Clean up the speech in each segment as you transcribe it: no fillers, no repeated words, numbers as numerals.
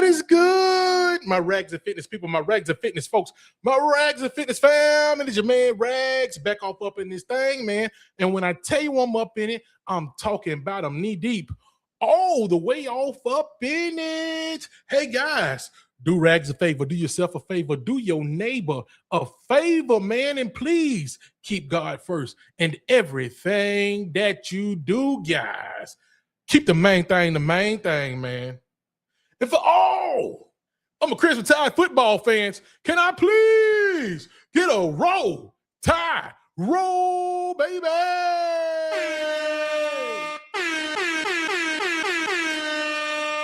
is good, my Rags of Fitness people, my Rags of Fitness folks, my Rags of Fitness fam? It is your man Rags back off up in this thing, man. And when I tell you I'm up in it, I'm talking about I'm knee deep all the way off up in it. Hey guys, do Rags a favor, do yourself a favor, do your neighbor a favor, man, and please keep God first in everything that you do, guys. Keep the main thing, man. And for all I'm a Christmas Tide football fans, can I please get a roll, tie, roll, baby?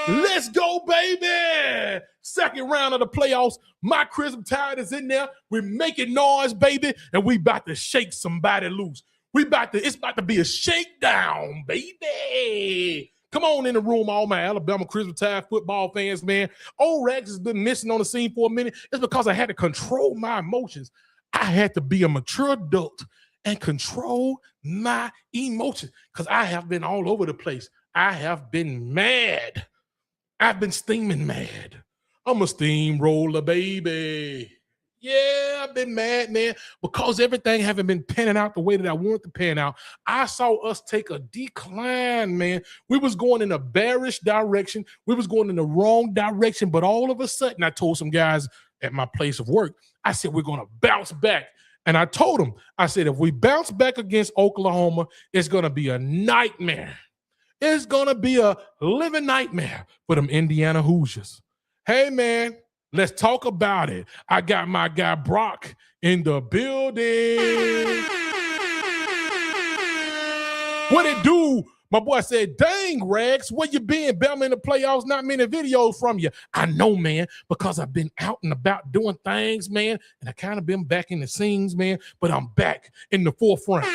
Let's go, baby. Second round of the playoffs. My Christmas Tide is in there. We're making noise, baby, and we about to shake somebody loose. It's about to be a shakedown, baby. Come on in the room, all my Alabama Christmas Tide football fans, man. Old Rags has been missing on the scene for a minute. It's because I had to control my emotions. I had to be a mature adult and control my emotions because I have been all over the place. I have been mad. I've been steaming mad. I'm a steamroller, baby. Yeah, I've been mad, man, because everything haven't been panning out the way that I wanted to pan out. I saw us take a decline, man. We was going in a bearish direction. We was going in the wrong direction, but all of a sudden, I told some guys at my place of work, I said, we're going to bounce back. And I told them, I said, if we bounce back against Oklahoma, it's going to be a nightmare. It's going to be a living nightmare for them Indiana Hoosiers. Hey, man. Let's talk about it. I got my guy Brock in the building. What it do? My boy said, dang, Rags, where you been? Bama in the playoffs, not many videos from you. I know, man, because I've been out and about doing things, man, and I kind of been back in the scenes, man, but I'm back in the forefront.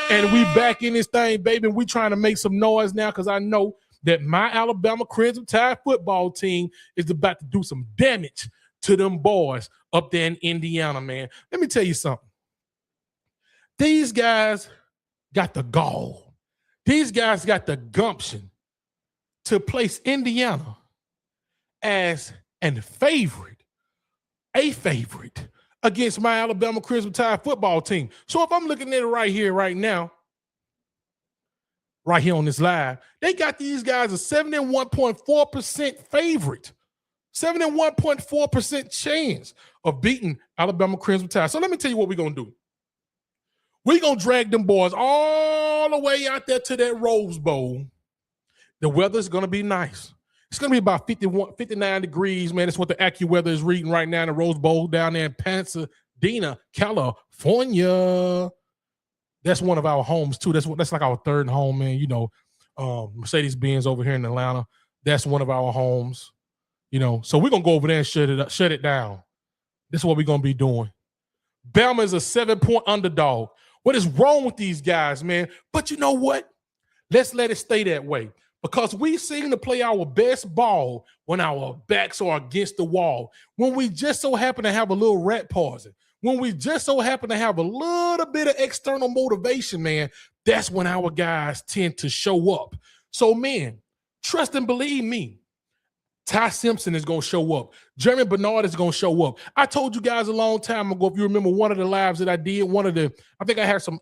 And we back in this thing, baby. We trying to make some noise now because I know that my Alabama Crimson Tide football team is about to do some damage to them boys up there in Indiana, man. Let me tell you something. These guys got the gall. These guys got the gumption to place Indiana as a favorite against my Alabama Crimson Tide football team. So if I'm looking at it right here, right now, right here on this live, they got these guys a 71.4% favorite, 71.4% chance of beating Alabama Crimson Tide. So let me tell you what we're going to do. We're going to drag them boys all the way out there to that Rose Bowl. The weather's going to be nice. It's going to be about 59 degrees, man. That's what the AccuWeather is reading right now in the Rose Bowl down there in Pasadena, California. That's one of our homes too. That's like our third home, man. You know, Mercedes-Benz over here in Atlanta. That's one of our homes. You know, so we're gonna go over there and shut it down. This is what we're gonna be doing. Bama is a 7-point underdog. What is wrong with these guys, man? But you know what? Let's let it stay that way because we seem to play our best ball when our backs are against the wall. When we just so happen to have a little rat pausing. When we just so happen to have a little bit of external motivation, man, that's when our guys tend to show up. So, man, trust and believe me, Ty Simpson is going to show up. Jeremy Bernard is going to show up. I told you guys a long time ago, if you remember one of the lives that I did, I think I had some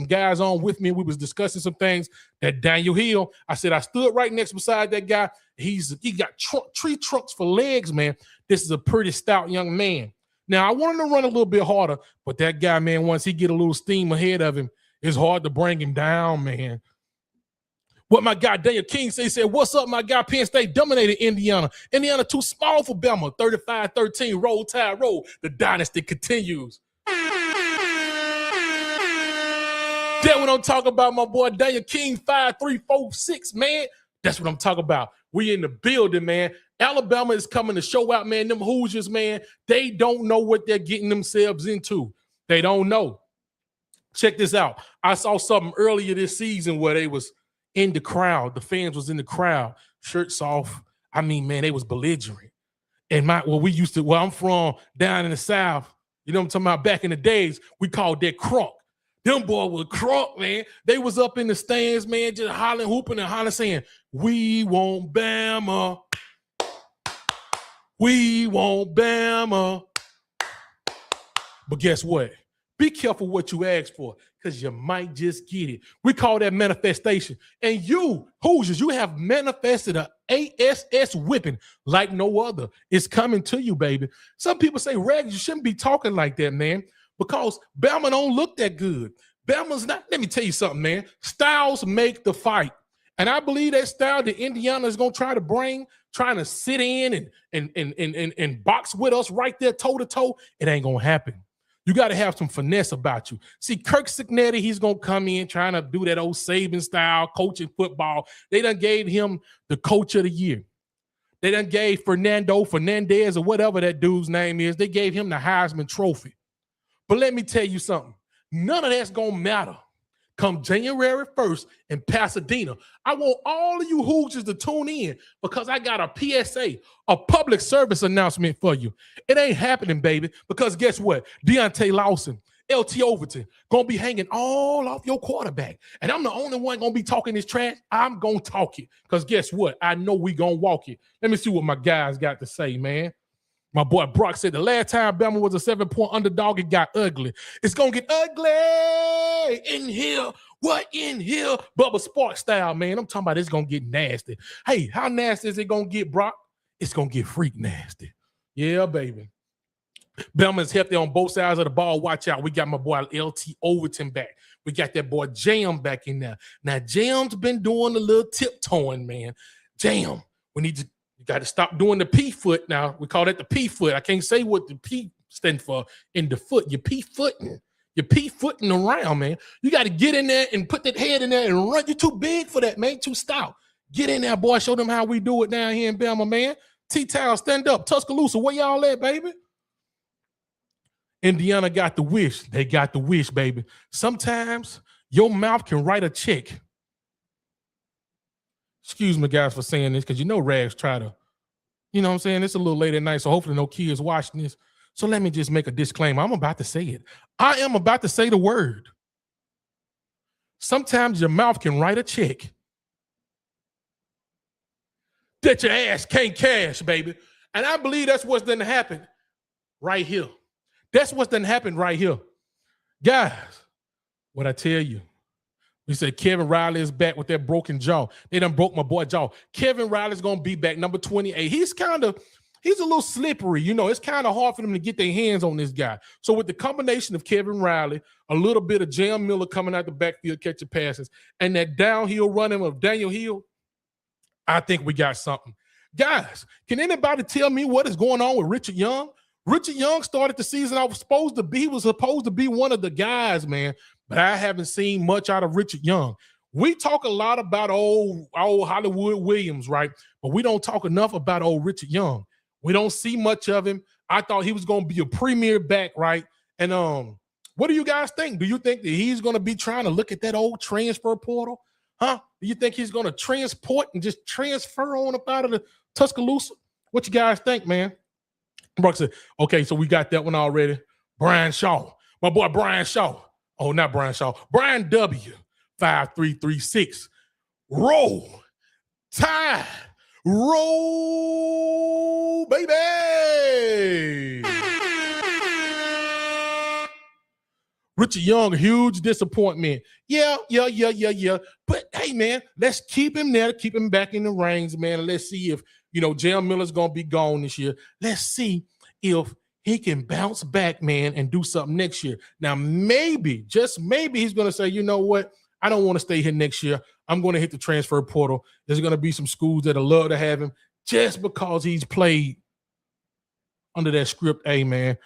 guys on with me. We was discussing some things that Daniel Hill, I said, I stood right next beside that guy. He got tree trunks for legs, man. This is a pretty stout young man. Now, I want him to run a little bit harder, but that guy, man, once he get a little steam ahead of him, it's hard to bring him down, man. What my guy Daniel King said, he said, what's up, my guy? Penn State dominated Indiana. Indiana too small for Bama. 35-13, roll, tide, roll. The dynasty continues. That's what I'm talking about, my boy Daniel King, 5'3", 4'6", man. That's what I'm talking about. We in the building, man. Alabama is coming to show out, man. Them Hoosiers, man, they don't know what they're getting themselves into. They don't know. Check this out. I saw something earlier this season where they was in the crowd. The fans was in the crowd, shirts off. I mean, man, they was belligerent. And where I'm from down in the South, you know what I'm talking about? Back in the days, we called that crunk. Them boy was crunk, man. They was up in the stands, man, just hollering, hooping, and hollering, saying, "We want Bama. We want Bama." But guess what? Be careful what you ask for, because you might just get it. We call that manifestation. And you, Hoosiers, you have manifested a ASS whipping like no other. It's coming to you, baby. Some people say, Reg, you shouldn't be talking like that, man, because Bama don't look that good. Bama's not. Let me tell you something, man. Styles make the fight. And I believe that style that Indiana is going to try to bring, trying to sit in and box with us right there toe-to-toe, it ain't going to happen. You got to have some finesse about you. See, Kirk Cignetti, he's going to come in trying to do that old Saban style coaching football. They done gave him the coach of the year. They done gave Fernandez or whatever that dude's name is. They gave him the Heisman Trophy. But let me tell you something. None of that's going to matter come January 1st in Pasadena. I want all of you Hoosiers to tune in, because I got a PSA, a public service announcement for you. It ain't happening, baby, because guess what? Deontay Lawson, LT Overton, going to be hanging all off your quarterback. And I'm the only one going to be talking this trash. I'm going to talk it, because guess what? I know we going to walk it. Let me see what my guys got to say, man. My boy Brock said the last time Bama was a 7-point underdog, it got ugly. It's going to get ugly in here. What in here? Bubba Sparks style, man. I'm talking about it's going to get nasty. Hey, how nasty is it going to get, Brock? It's going to get freak nasty. Yeah, baby. Bama's healthy on both sides of the ball. Watch out. We got my boy LT Overton back. We got that boy Jam back in there. Now, Jam's been doing a little tiptoeing, man. Jam, we need to. You got to stop doing the P foot now. We call that the P foot. I can't say what the P stand for in the foot. You're P footing. You're P footing around, man. You got to get in there and put that head in there and run. You're too big for that, man. Too stout. Get in there, boy. Show them how we do it down here in Bama, man. T-Town, stand up. Tuscaloosa, where y'all at, baby? Indiana got the wish. They got the wish, baby. Sometimes your mouth can write a check. Excuse me, guys, for saying this, because you know Rags try to, you know what I'm saying? It's a little late at night, so hopefully no kids watching this. So let me just make a disclaimer. I'm about to say it. I am about to say the word. Sometimes your mouth can write a check that your ass can't cash, baby. And I believe that's what's done happen right here. That's what's done happen right here. Guys, what I tell you, we said Kevin Riley is back with that broken jaw. They done broke my boy jaw. Kevin Riley's going to be back, number 28. He's a little slippery. You know, it's kind of hard for them to get their hands on this guy. So with the combination of Kevin Riley, a little bit of Jam Miller coming out the backfield catching passes, and that downhill running of Daniel Hill, I think we got something. Guys, can anybody tell me what is going on with Richard Young? Richard Young started the season he was supposed to be one of the guys, man. But I haven't seen much out of Richard Young. We talk a lot about old Hollywood Williams, right? But we don't talk enough about old Richard Young. We don't see much of him. I thought he was going to be a premier back, right? And what do you guys think? Do you think that he's going to be trying to look at that old transfer portal? Huh? Do you think he's going to transport and just transfer on up out of the Tuscaloosa? What you guys think, man? Brock said, okay, so we got that one already. Brian Shaw. My boy Brian Shaw. Oh, not Brian Shaw. Brian W. 5336. Roll. Tide. Roll, baby. Richard Young, huge disappointment. Yeah. But, hey, man, let's keep him there, keep him back in the range, man. And let's see if, Jam Miller's going to be gone this year. Let's see if he can bounce back, man, and do something next year. Now, maybe, just maybe, he's going to say, you know what? I don't want to stay here next year. I'm going to hit the transfer portal. There's going to be some schools that'll love to have him just because he's played under that script. Hey, man,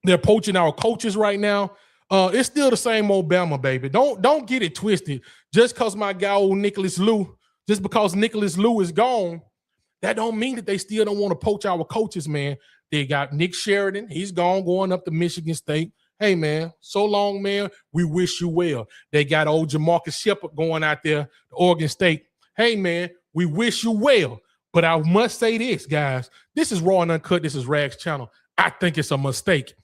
they're poaching our coaches right now. It's still the same old Bama, baby. Don't get it twisted. Just because my guy, old Nicholas Lou, just because Nicholas Lou is gone, that don't mean that they still don't want to poach our coaches, man. They got Nick Sheridan. He's gone, going up to Michigan State. Hey, man, so long, man. We wish you well. They got old Jamarcus Shepard going out there to Oregon State. Hey, man, we wish you well. But I must say this, guys. This is Raw and Uncut. This is Rag's channel. I think it's a mistake.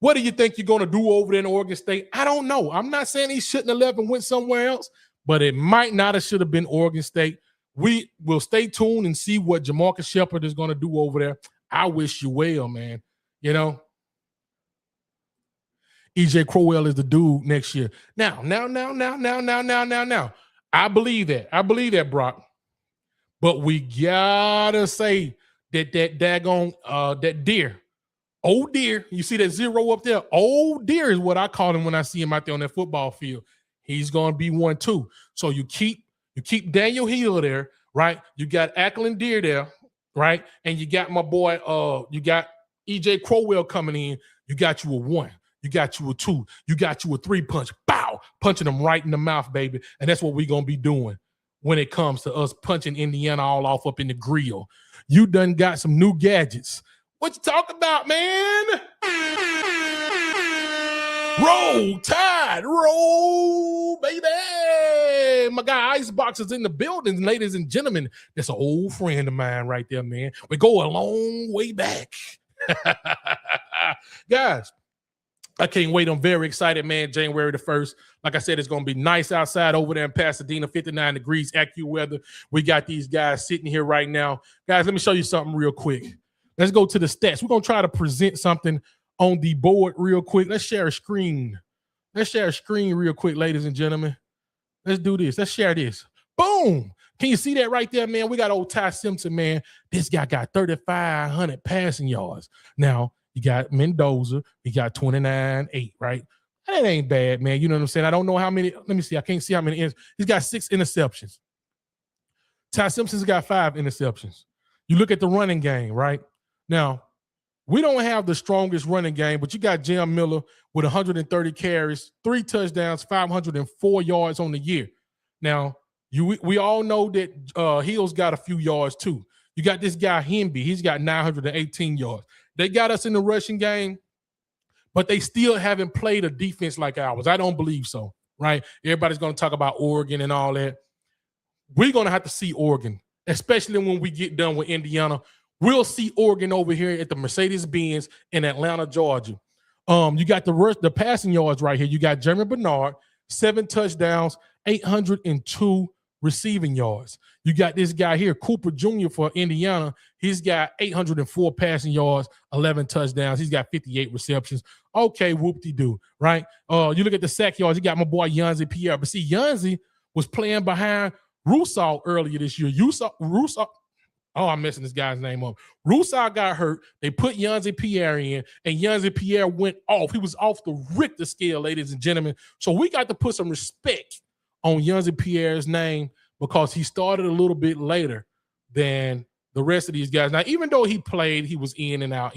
What do you think you're going to do over there in Oregon State? I don't know. I'm not saying he shouldn't have left and went somewhere else, but it might not have should have been Oregon State. We will stay tuned and see what Jamarcus Shepard is going to do over there. I wish you well, man. You know, EJ Crowell is the dude next year. Now. I believe that, Brock. But we gotta say that that deer, old deer, you see that zero up there? Old deer is what I call him when I see him out there on that football field. He's gonna be one too. So you keep Daniel Hill there, right? You got Ackland Deer there, right? And you got my boy, you got EJ Crowell coming in. You got you a 1. You got you a 2. You got you a 3 punch. Bow! Punching them right in the mouth, baby. And that's what we're going to be doing when it comes to us punching Indiana all off up in the grill. You done got some new gadgets. What you talking about, man? Roll Tide, roll, baby. My guy Icebox is in the building, ladies and gentlemen. That's an old friend of mine right there, man. We go a long way back. Guys, I can't wait. I'm very excited, man. January the 1st. Like I said, it's going to be nice outside over there in Pasadena, 59 degrees, AccuWeather. We got these guys sitting here right now. Guys, let me show you something real quick. Let's go to the stats. We're going to try to present something on the board real quick. Let's share a screen. Let's share a screen real quick, ladies and gentlemen. Let's do this. Let's share this. Boom. Can you see that right there, man? We got old Ty Simpson, man. This guy got 3,500 passing yards. Now, you got Mendoza. He got 29.8, right? That ain't bad, man. You know what I'm saying? I don't know how many. Let me see. I can't see how many. He's got 6 interceptions. Ty Simpson's got 5 interceptions. You look at the running game, right? Now, we don't have the strongest running game, but you got Jam Miller with 130 carries, 3 touchdowns, 504 yards on the year. Now, we all know that Hill's got a few yards too. You got this guy, Hemby. He's got 918 yards. They got us in the rushing game, but they still haven't played a defense like ours. I don't believe so, right? Everybody's going to talk about Oregon and all that. We're going to have to see Oregon, especially when we get done with Indiana. We'll see Oregon over here at the Mercedes-Benz in Atlanta, Georgia. You got the passing yards right here. You got Jeremy Bernard, 7 touchdowns, 802 receiving yards. You got this guy here, Cooper Jr. for Indiana. He's got 804 passing yards, 11 touchdowns. He's got 58 receptions. Okay, whoop-de-doo, right? You look at the sack yards. You got my boy Yanzi Pierre. But see, Yanzi was playing behind Rusal earlier this year. Rusal. Oh, I'm messing this guy's name up. Rusal got hurt. They put Yanzi Pierre in, and Yanzi Pierre went off. He was off the Richter scale, ladies and gentlemen. So we got to put some respect on Yanzi Pierre's name because he started a little bit later than the rest of these guys. Now, even though he played, he was in and out.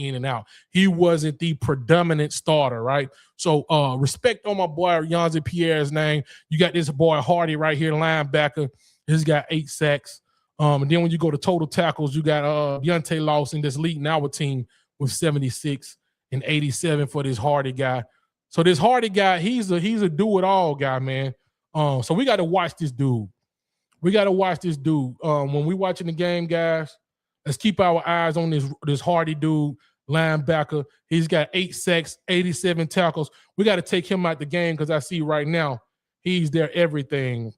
He wasn't the predominant starter, right? So respect on my boy Yanzi Pierre's name. You got this boy Hardy right here, linebacker. He's got 8 sacks. And then when you go to total tackles, you got Deontay Lawson that's leading our team with 76 and 87 for this Hardy guy. So this Hardy guy, he's a do-it-all guy, man. So we got to watch this dude. When we watching the game, guys, let's keep our eyes on this Hardy dude, linebacker. He's got 8 sacks, 87 tackles. We got to take him out the game because I see right now he's their everything.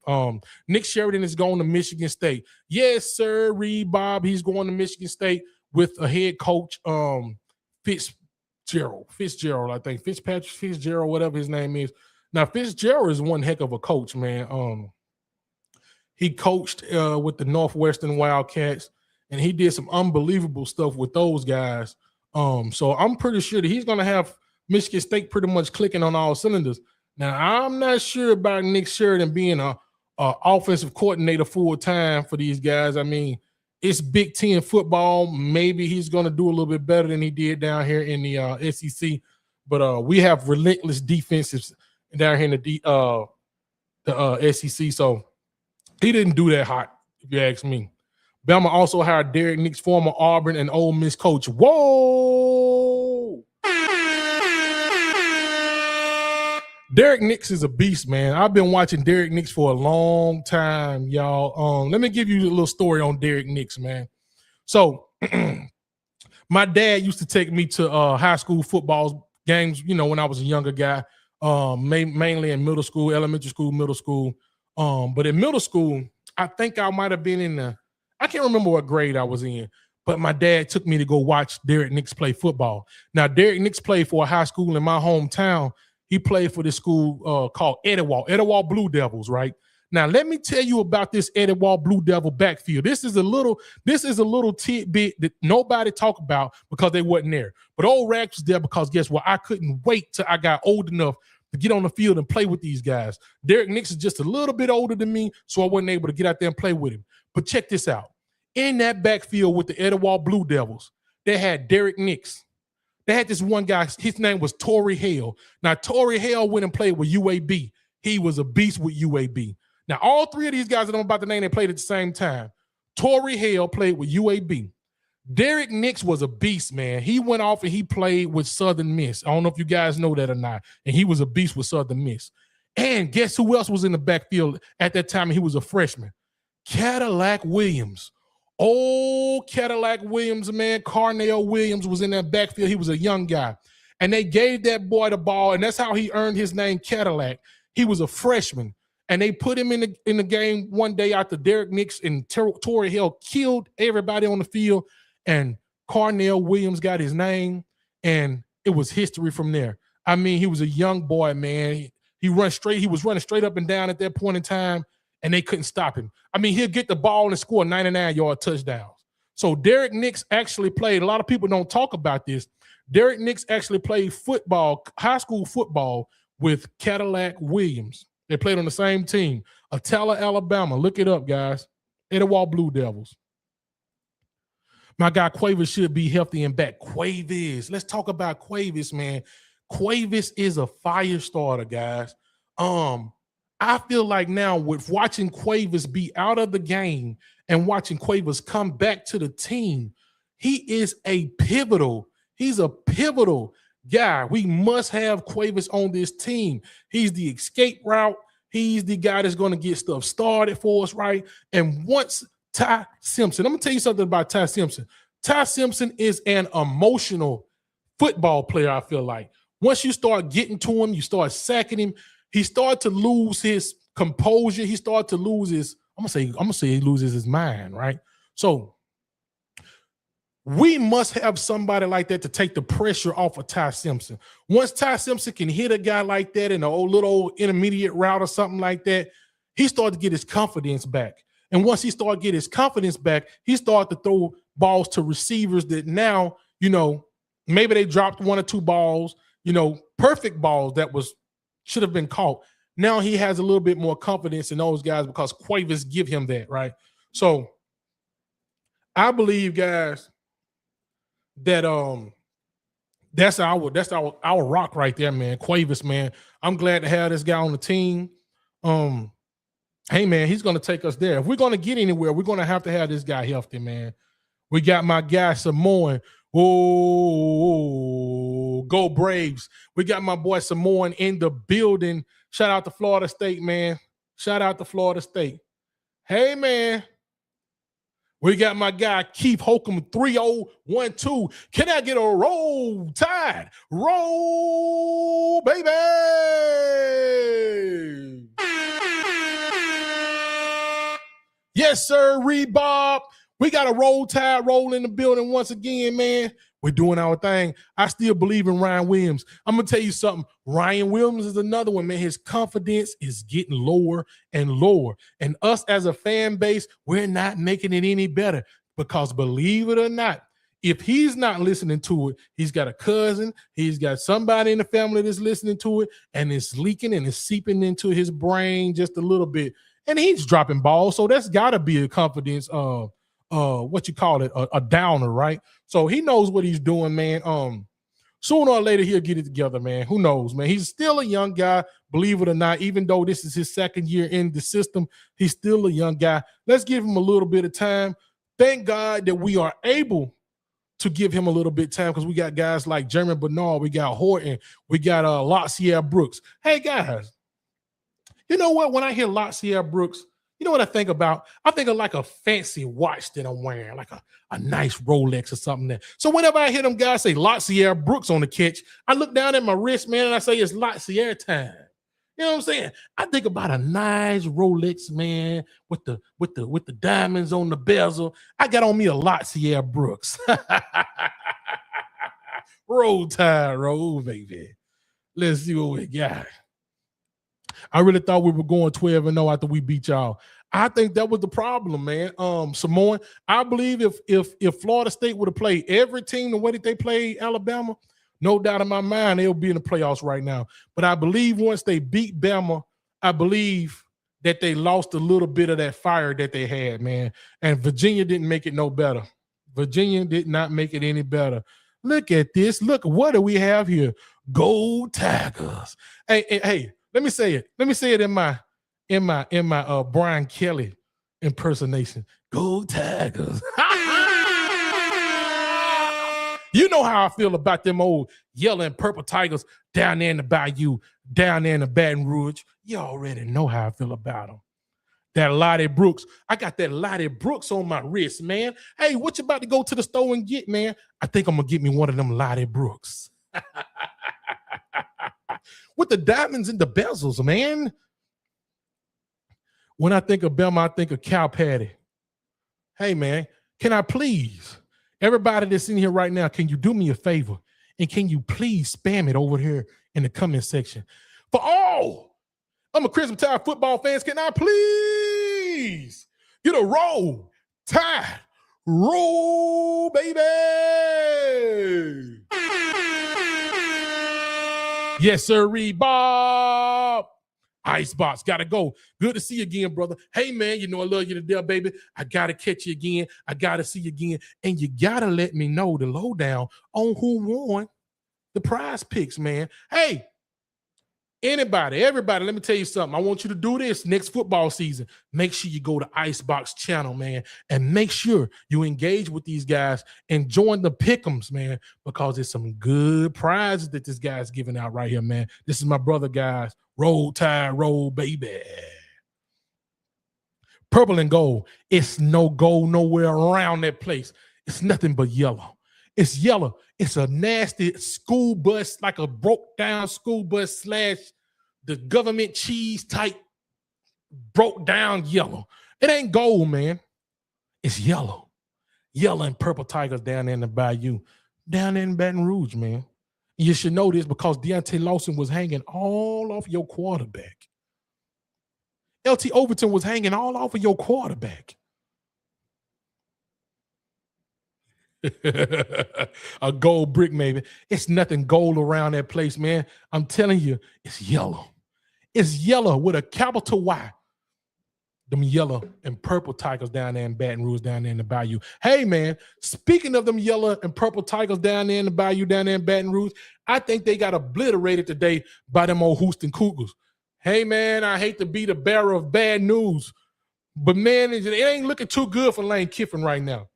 Nick Sheridan is going to Michigan State. Yes, sir, Bob. He's going to Michigan State with a head coach, Fitzgerald, I think. Fitzgerald, whatever his name is. Now, Fitzgerald is one heck of a coach, man. He coached with the Northwestern Wildcats, and he did some unbelievable stuff with those guys. So I'm pretty sure that he's going to have Michigan State pretty much clicking on all cylinders. Now, I'm not sure about Nick Sheridan being a offensive coordinator full-time for these guys. I mean, it's Big Ten football. Maybe he's going to do a little bit better than he did down here in the SEC. But we have relentless defenses down here in the SEC. So he didn't do that hot, if you ask me. Bama also hired Derek Nix, former Auburn and Ole Miss coach. Whoa! Derek Nix is a beast, man. I've been watching Derek Nix for a long time, y'all. Let me give you a little story on Derek Nix, man. So my dad used to take me to high school football games, when I was a younger guy, mainly in middle school, elementary school, middle school. But in middle school, I think I might have been I can't remember what grade I was in, but my dad took me to go watch Derek Nix play football. Now, Derek Nix played for a high school in my hometown. He played for this school called Etowah Blue Devils, right? Now, let me tell you about this Etowah Blue Devil backfield. This is a little tidbit that nobody talk about because they wasn't there. But old Rags was there because guess what? I couldn't wait till I got old enough to get on the field and play with these guys. Derek Nix is just a little bit older than me, so I wasn't able to get out there and play with him. But check this out. In that backfield with the Etowah Blue Devils, they had Derek Nix. They had this one guy, his name was Torrey Hale. Now, Torrey Hale went and played with UAB. He was a beast with UAB. Now, all three of these guys that I'm about to name, they played at the same time. Torrey Hale played with UAB. Derek Nix was a beast, man. He went off and he played with Southern Miss. I don't know if you guys know that or not. And he was a beast with Southern Miss. And guess who else was in the backfield at that time? He was a freshman. Cadillac Williams. Oh, Cadillac Williams, man. Carnell Williams was in that backfield. He was a young guy. And they gave that boy the ball, and that's how he earned his name, Cadillac. He was a freshman. And they put him in the game one day after Derek Nix and Torrey Hale killed everybody on the field, and Carnell Williams got his name, and it was history from there. I mean, he was a young boy, man. He was running straight up and down at that point in time, and they couldn't stop him. I mean, he'll get the ball and score 99-yard touchdowns. So Derek Nix actually played. A lot of people don't talk about this. Derek Nix actually played football, high school football, with Cadillac Williams. They played on the same team. Atala, Alabama. Look it up, guys. Etowah Blue Devils. My guy Quavis should be healthy and back. Quavis. Let's talk about Quavis, man. Quavis is a fire starter, guys. I feel like now with watching Quavis be out of the game and watching Quavis come back to the team, he's a pivotal guy. We must have Quavis on this team. He's the escape route. He's the guy that's going to get stuff started for us, right? And once Ty Simpson, I'm going to tell you something about Ty Simpson. Ty Simpson is an emotional football player, I feel like. Once you start getting to him, you start sacking him, he started to lose his composure. He started to lose his, I'm gonna say he loses his mind, right? So we must have somebody like that to take the pressure off of Ty Simpson. Once Ty Simpson can hit a guy like that in a little intermediate route or something like that, he started to get his confidence back. And once he started to get his confidence back, he started to throw balls to receivers that now, maybe they dropped one or two balls, perfect balls that should have been caught. Now he has a little bit more confidence in those guys because Quavis give him that, right? So I believe, guys, that that's our rock right there, man. Quavis, man. I'm glad to have this guy on the team. Hey, man, he's going to take us there. If we're going to get anywhere, we're going to have this guy healthy, man. We got my guy Samoan. Oh, go Braves. We got my boy Samoan in the building. Shout out to Florida State, man. Shout out to Florida State. Hey, man. We got my guy Keith Holcomb 3012. Can I get a roll tide? Roll, baby. Yes, sir, Rebob. We got a roll tide roll in the building once again, man. We're doing our thing. I still believe in Ryan Williams. I'm going to tell you something. Ryan Williams is another one, man. His confidence is getting lower and lower. And us as a fan base, we're not making it any better because believe it or not, if he's not listening to it, he's got a cousin, he's got somebody in the family that's listening to it, and it's leaking and it's seeping into his brain just a little bit. And he's dropping balls. So that's got to be a confidence a downer, right? So he knows what he's doing, man. Sooner or later he'll get it together, man. Who knows, man? He's still a young guy, believe it or not. Even though this is his second year in the system, he's still a young guy. Let's give him a little bit of time. Thank God that we are able to give him a little bit of time because we got guys like Jeremy Bernard, we got Horton, we got Lotsier Brooks. Hey, guys, you know what? When I hear Lotsier Brooks, You know what I think about? I think of like a fancy watch that I'm wearing, like a nice Rolex or something there. So whenever I hear them guys say Lotsier Brooks on the catch, I look down at my wrist, man, and I say it's Lotsier time. You know what I'm saying? I think about a nice Rolex, man, with the diamonds on the bezel. I got on me a Lotsier Brooks. Roll Tide, roll, baby. Let's see what we got. I really thought we were going 12-0 after we beat y'all. I think that was the problem, man. Samoan, I believe if Florida State would have played every team the way that they played Alabama, no doubt in my mind they'll be in the playoffs right now. But I believe once they beat Bama, I believe that they lost a little bit of that fire that they had, man. And Virginia didn't make it no better. Virginia did not make it any better. Look at this. Look, what do we have here? Gold Tigers. Hey, let me say it. Let me say it in my Brian Kelly impersonation. Gold Tigers. You know how I feel about them old yellow and purple Tigers down there in the Bayou, down there in the Baton Rouge. You already know how I feel about them. That Lottie Brooks. I got that Lottie Brooks on my wrist, man. Hey, what you about to go to the store and get, man? I think I'm going to get me one of them Lottie Brooks. With the diamonds and the bezels, man. When I think of Bama, I think of cow patty. Hey, man, can I please, everybody that's in here right now, can you do me a favor? And can you please spam it over here in the comment section? For all I'm a Crimson Tide football fans, can I please get a Roll Tide roll, baby? Yes, sir, Bob. Icebox, gotta go. Good to see you again, brother. Hey, man, you know I love you to death, baby. I gotta catch you again. I gotta see you again. And you gotta let me know the lowdown on who won the prize picks, man. Hey, anybody, everybody, let me tell you something. I want you to do this next football season. Make sure you go to Icebox channel, man, and make sure you engage with these guys and join the pick'ems, man, because there's some good prizes that this guy's giving out right here, man. This is my brother, guys. Roll Tide, roll, baby. Purple and gold. It's no gold nowhere around that place. It's nothing but yellow. It's yellow. It's a nasty school bus, like a broke down school bus slash the government cheese type broke down yellow. It ain't gold, man. It's yellow. Yellow and purple Tigers down there in the Bayou, down there in Baton Rouge, man. You should know this because Deontay Lawson was hanging all off your quarterback. LT Overton was hanging all off of your quarterback. A gold brick, maybe. It's nothing gold around that place, man. I'm telling you, it's yellow. It's yellow with a capital Y. Them yellow and purple Tigers down there in Baton Rouge, down there in the Bayou. Hey, man, speaking of them yellow and purple Tigers down there in the Bayou, down there in Baton Rouge, I think they got obliterated today by them old Houston Cougars. Hey, man, I hate to be the bearer of bad news, but, man, it ain't looking too good for Lane Kiffin right now.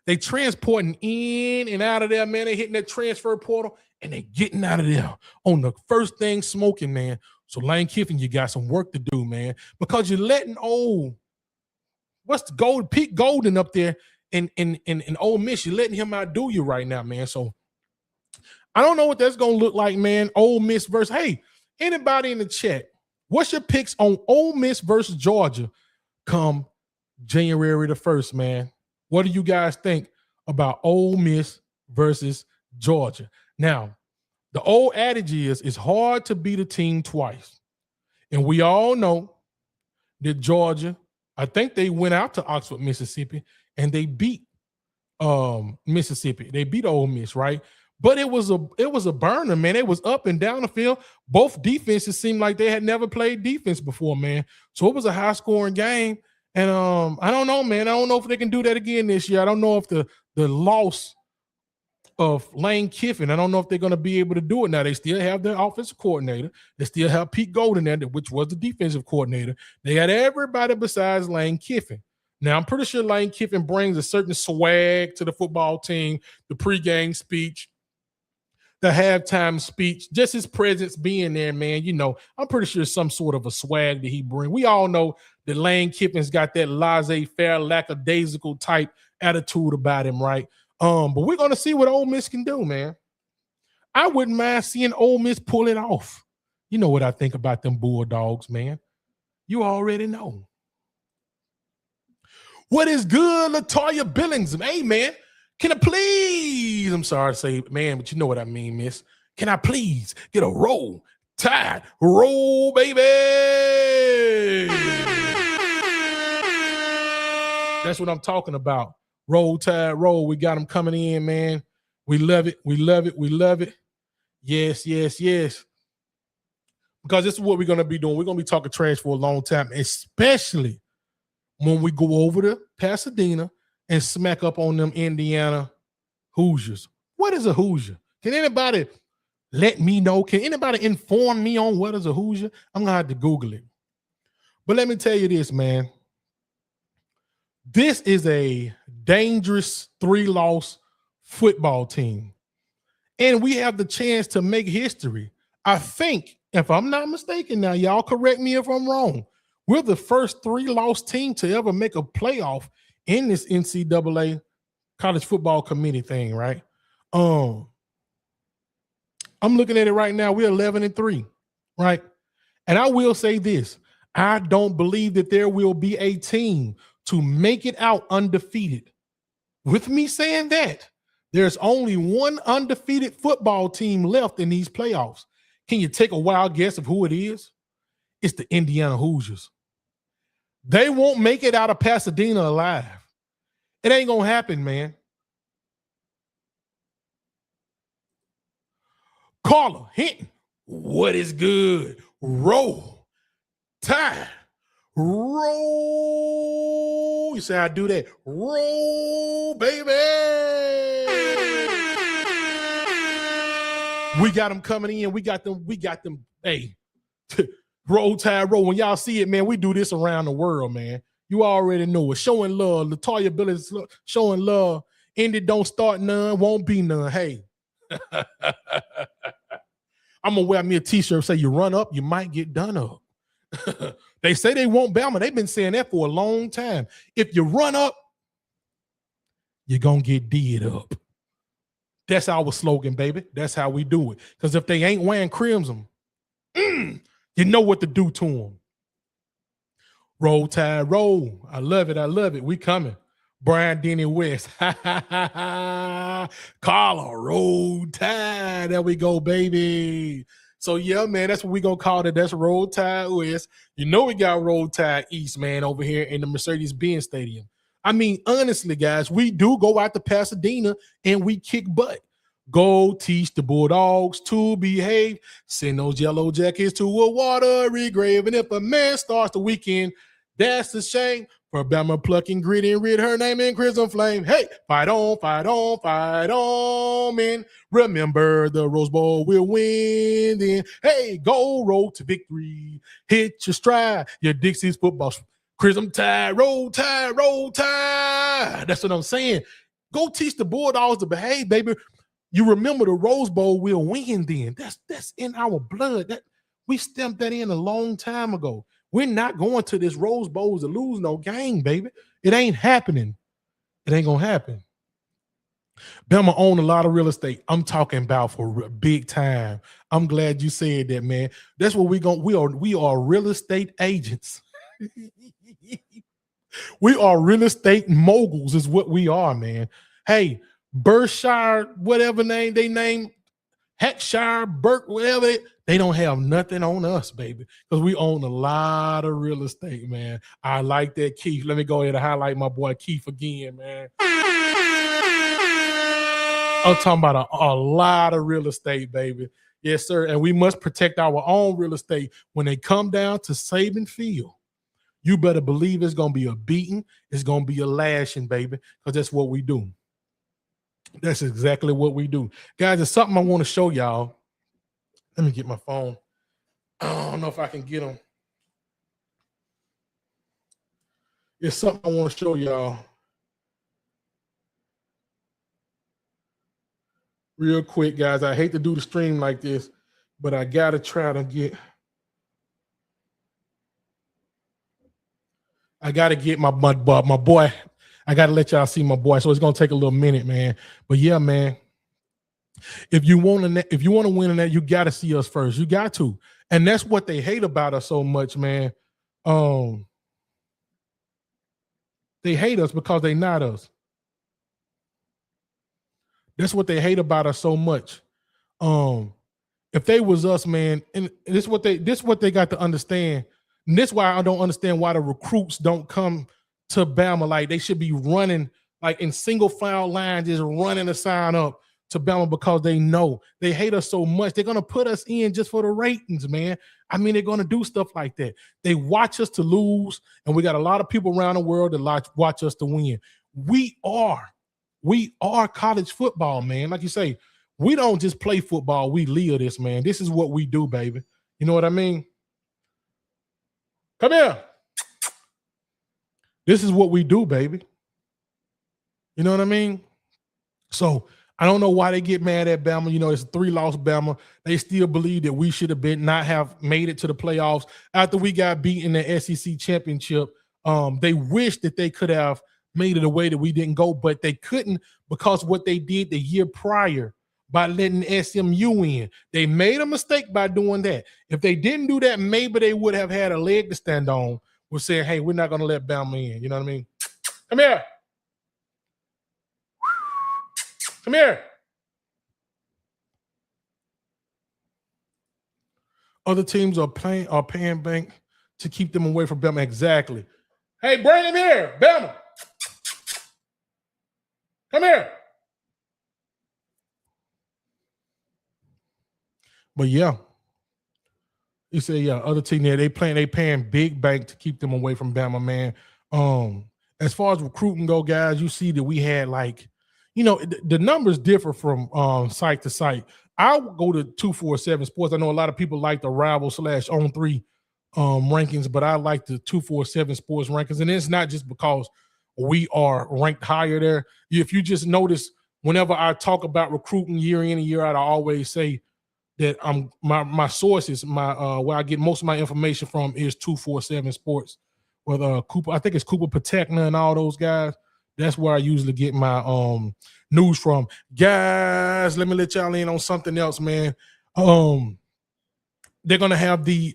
They transporting in and out of there, man. They hitting that transfer portal, and they getting out of there on the first thing smoking, man. So, Lane Kiffin, you got some work to do, man, because you're letting Pete Golden up there in Ole Miss. You're letting him outdo you right now, man. So, I don't know what that's going to look like, man. Ole Miss versus, hey, anybody in the chat, what's your picks on Ole Miss versus Georgia come January the 1st, man? What do you guys think about Ole Miss versus Georgia? Now, the old adage is it's hard to beat a team twice. And we all know that Georgia, I think they went out to Oxford, Mississippi, and they beat Mississippi. They beat Ole Miss, right? But it was a burner, man. It was up and down the field. Both defenses seemed like they had never played defense before, man. So it was a high-scoring game. And I don't know, man. I don't know if they can do that again this year. I don't know if the loss of Lane Kiffin, I don't know if they're going to be able to do it now. They still have their offensive coordinator. They still have Pete Golden there, which was the defensive coordinator. They got everybody besides Lane Kiffin. Now, I'm pretty sure Lane Kiffin brings a certain swag to the football team, the pregame speech, the halftime speech, just his presence being there, man. You know, I'm pretty sure some sort of a swag that he brings. We all know that Lane Kiffin's got that laissez-faire, lackadaisical type attitude about him, right? But we're gonna see what Ole Miss can do, man. I wouldn't mind seeing Ole Miss pull it off. You know what I think about them Bulldogs, man. You already know. What is good, Latoya Billings? Hey, man, can I please? I'm sorry to say, man, but you know what I mean, miss. Can I please get a roll, tide, roll, baby? That's what I'm talking about. Roll, tide, roll. We got them coming in, man. We love it. We love it. We love it. Yes, yes, yes. Because this is what we're going to be doing. We're going to be talking trash for a long time, especially when we go over to Pasadena and smack up on them Indiana Hoosiers. What is a Hoosier? Can anybody let me know? Can anybody inform me on what is a Hoosier? I'm going to have to Google it. But let me tell you this, man. This is a dangerous 3-loss football team. And we have the chance to make history. I think, if I'm not mistaken now, y'all correct me if I'm wrong, we're the first 3-loss team to ever make a playoff in this NCAA college football committee thing, right? I'm looking at it right now. We're 11-3, right? And I will say this. I don't believe that there will be a team to make it out undefeated. With me saying that, there's only one undefeated football team left in these playoffs. Can you take a wild guess of who it is? It's the Indiana Hoosiers. They won't make it out of Pasadena alive. It ain't going to happen, man. Carla Hinton, what is good? Roll, tide, roll. You say I do that. Roll, baby. We got them coming in. We got them. Hey, roll, tide, roll. When y'all see it, man, we do this around the world, man. You already know it. Showing love. Latoya Billings showing love. Indy don't start none, won't be none. Hey. I'm going to wear me a t-shirt say you run up, you might get done up. They say they want Bama. They've been saying that for a long time. If you run up, you're going to get did up. That's our slogan, baby. That's how we do it. Because if they ain't wearing crimson, you know what to do to them. Roll, tide, roll. I love it. I love it. We coming. Brian Denny West. Carla, roll tide. There we go, baby. So, yeah, man, that's what we going to call it. That's Roll Tide West. You know we got Roll Tide East, man, over here in the Mercedes-Benz Stadium. I mean, honestly, guys, we do go out to Pasadena and we kick butt. Go teach the Bulldogs to behave. Send those yellow jackets to a watery grave. And if a man starts the weekend, that's a shame. For Bama plucking grit and rid her name in crimson flame. Hey, fight on, fight on, fight on, men. Remember the Rose Bowl will win then. Hey, go roll to victory. Hit your stride. Your Dixie's football. Crimson tide, roll tide, roll tide. That's what I'm saying. Go teach the Bulldogs to behave, baby. You remember the Rose Bowl will win then. That's in our blood. That we stamped that in a long time ago. We're not going to this Rose Bowl to lose no game, baby. It ain't happening. It ain't going to happen. Bama own a lot of real estate. I'm talking about for big time. I'm glad you said that, man. That's what we are real estate agents. We are real estate moguls is what we are, man. Hey, Berkshire, whatever name they name, Hackshire, Burke, whatever, they don't have nothing on us, baby, because we own a lot of real estate, man. I like that, Keith. Let me go ahead and highlight my boy Keith again, man. I'm talking about a lot of real estate, baby. Yes, sir. And we must protect our own real estate when they come down to Saban Field. You better believe it's going to be a beating. It's going to be a lashing, baby, because that's what we do. That's exactly what we do. Guys, there's something I want to show y'all. Let me get my phone. I don't know if I can get them. It's something I want to show y'all. Real quick, guys. I hate to do the stream like this, but I got to try to get. I got to get my boy. I got to let y'all see my boy. So it's going to take a little minute, man. But yeah, man. If you want to win in that, you got to see us first. You got to. And that's what they hate about us so much, man. They hate us because they not us. That's what they hate about us so much. If they was us, man, and this what they got to understand. And this why I don't understand why the recruits don't come to Bama. Like they should be running like in single file line, just running a sign up to Bama because they know they hate us so much. They're gonna put us in just for the ratings, man. I mean, they're gonna do stuff like that. They watch us to lose, and we got a lot of people around the world that watch us to win. We are college football, man. Like you say, we don't just play football, we live this, man. This is what we do, baby. You know what I mean? Come here. This is what we do, baby. You know what I mean? So I don't know why they get mad at Bama. You know, it's a 3-loss Bama. They still believe that we should have not have made it to the playoffs after we got beat in the SEC championship. They wish that they could have made it a way that we didn't go, but they couldn't because what they did the year prior by letting SMU in. They made a mistake by doing that. If they didn't do that, maybe they would have had a leg to stand on with saying, hey, we're not going to let Bama in. You know what I mean? Come here. Come here. Other teams are paying bank to keep them away from Bama. Exactly. Hey, bring him here, Bama. Come here. But yeah, you say other team there, they paying big bank to keep them away from Bama, man. As far as recruiting go, guys, you see that we had like, you know, the numbers differ from site to site. I'll go to 247 Sports. I know a lot of people like the Rival/On3 rankings, but I like the 247 Sports rankings, and it's not just because we are ranked higher there. If you just notice, whenever I talk about recruiting year in and year out, I always say that my sources, where I get most of my information from is 247 Sports with Cooper. I think it's Cooper Patekna and all those guys. That's where I usually get my news from. Guys, let me let y'all in on something else, man. They're gonna have the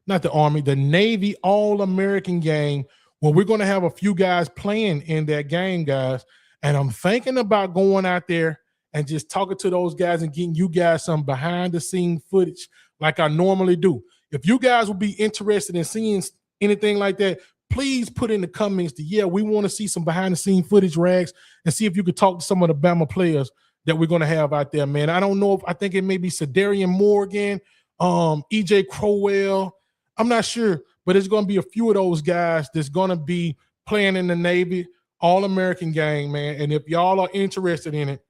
Navy All-American game where we're gonna have a few guys playing in that game, guys. And I'm thinking about going out there and just talking to those guys and getting you guys some behind-the-scene footage like I normally do. If you guys would be interested in seeing anything like that, please put in the comments that, we want to see some behind-the-scene footage, Rags, and see if you could talk to some of the Bama players that we're going to have out there, man. I don't know I think it may be Cedarian Morgan, EJ Crowell. I'm not sure, but it's going to be a few of those guys that's going to be playing in the Navy All-American game, man. And if y'all are interested in it,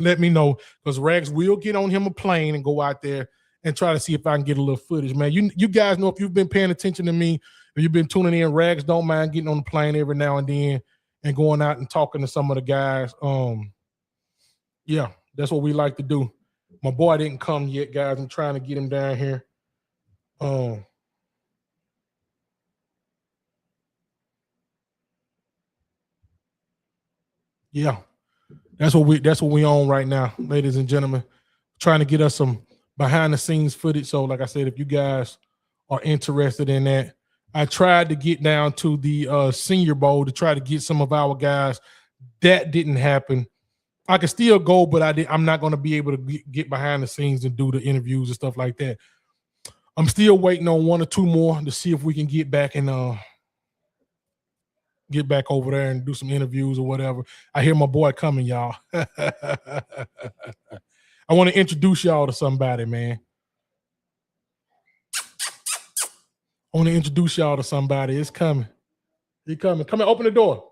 let me know, because Rags will get on him a plane and go out there and try to see if I can get a little footage, man. You guys know, if you've been paying attention to me, if you've been tuning in, Rags don't mind getting on the plane every now and then and going out and talking to some of the guys. Yeah, that's what we like to do. My boy didn't come yet, guys. I'm trying to get him down here. Yeah. That's what we on right now, ladies and gentlemen. Trying to get us some behind the scenes footage. So, like I said, if you guys are interested in that, I tried to get down to the Senior Bowl to try to get some of our guys. That didn't happen. I could still go, but I'm not going to be able to get behind the scenes and do the interviews and stuff like that. I'm still waiting on 1 or 2 more to see if we can get back and get back over there and do some interviews or whatever. I hear my boy coming, y'all. I want to introduce y'all to somebody, man. I want to introduce y'all to somebody. It's coming. He coming. Come here, open the door.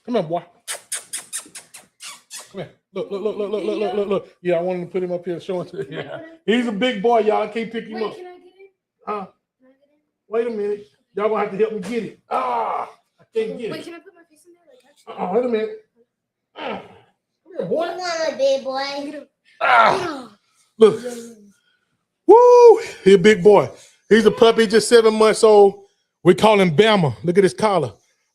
Come here, boy. Come here. Look. Yeah, I wanted to put him up here and show him to you. Yeah. He's a big boy, y'all. I can't pick him up. Can I get it? Huh? Wait a minute. Y'all gonna have to help me get it. I can't get it. Wait, can I put my face in there? Like, Wait a minute. Come here, boy. Come on, big boy. Look. Woo! He a big boy. He's a puppy, just 7 months old. We call him Bama. Look at his collar.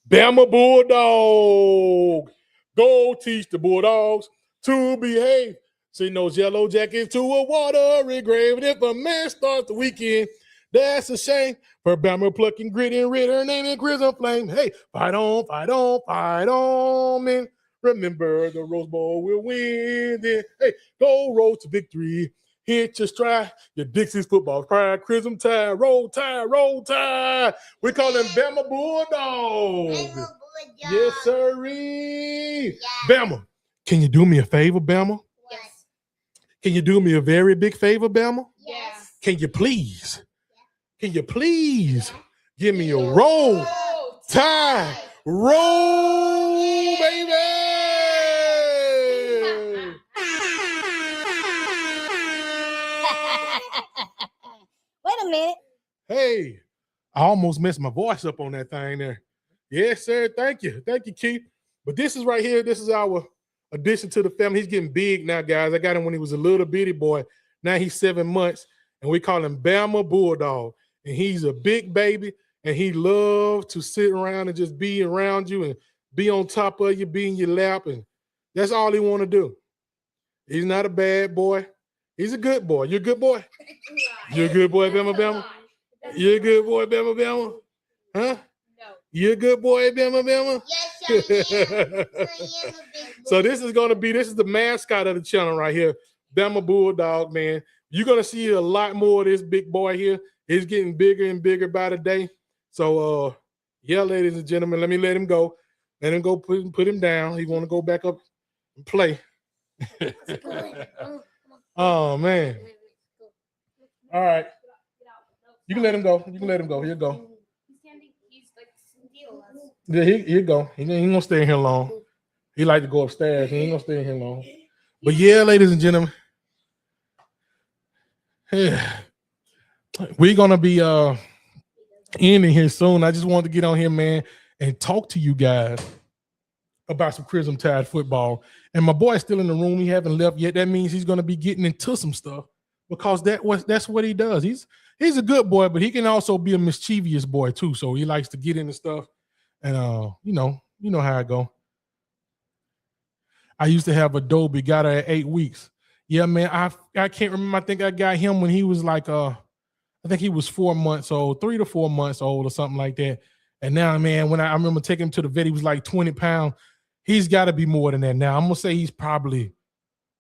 Bama Bulldog. Go teach the Bulldogs to behave. Sing those yellow jackets to a watery grave. And if a man starts the weekend, that's a shame. For Bama plucking grit and Ritter, naming Crimson Flame. Hey, fight on, fight on, fight on, man. Remember the Rose Bowl will win. Then, hey, go roll to victory. Hit your stride. Your Dixie's football pride. Crimson Tide, roll tide, roll tide. We call them Bama Bulldogs. Yes, sirree. Yeah. Bama, can you do me a favor, Bama? Yes. Can you do me a very big favor, Bama? Yes. Can you please? Can you please give me a roll, tide, roll, baby? Wait a minute. Hey, I almost messed my voice up on that thing there. Yes, sir. Thank you. Thank you, Keith. But this is right here. This is our addition to the family. He's getting big now, guys. I got him when he was a little bitty boy. Now he's 7 months, and we call him Bama Bulldog. And he's a big baby, and he loves to sit around and just be around you and be on top of you, be in your lap, and that's all he want to do. He's not a bad boy. He's a good boy. You're a good boy? You're a good boy, Bama Bama? You're a good boy, Bama Bama? Huh? No. You're a good boy, Bama Bama? Yes, I am. I am a big So boy. this is the mascot of the channel right here, Bama Bulldog, man. You're going to see a lot more of this big boy here. He's getting bigger and bigger by the day. So, yeah, ladies and gentlemen, let me let him go. Let him go put him down. He want to go back up and play. Oh, man. All right. You can let him go. You can let him go. Here you go. He's like deal us. Yeah, here you go. He ain't gonna stay in here long. He like to go upstairs. He ain't gonna stay in here long. But yeah, ladies and gentlemen, we're gonna be ending here soon. I just wanted to get on here, man, and talk to you guys about some Crimson Tide football. And my boy's still in the room. He haven't left yet. That means he's gonna be getting into some stuff because that's what he does. He's a good boy, but he can also be a mischievous boy too. So he likes to get into stuff. And you know how I go. I used to have Adobe, got her at 8 weeks. Yeah, man. I can't remember. I think I got him when he was like I think he was 4 months old, 3 to 4 months old or something like that. And now, man, when I remember taking him to the vet, he was like 20 pounds. He's got to be more than that now. I'm gonna say he's probably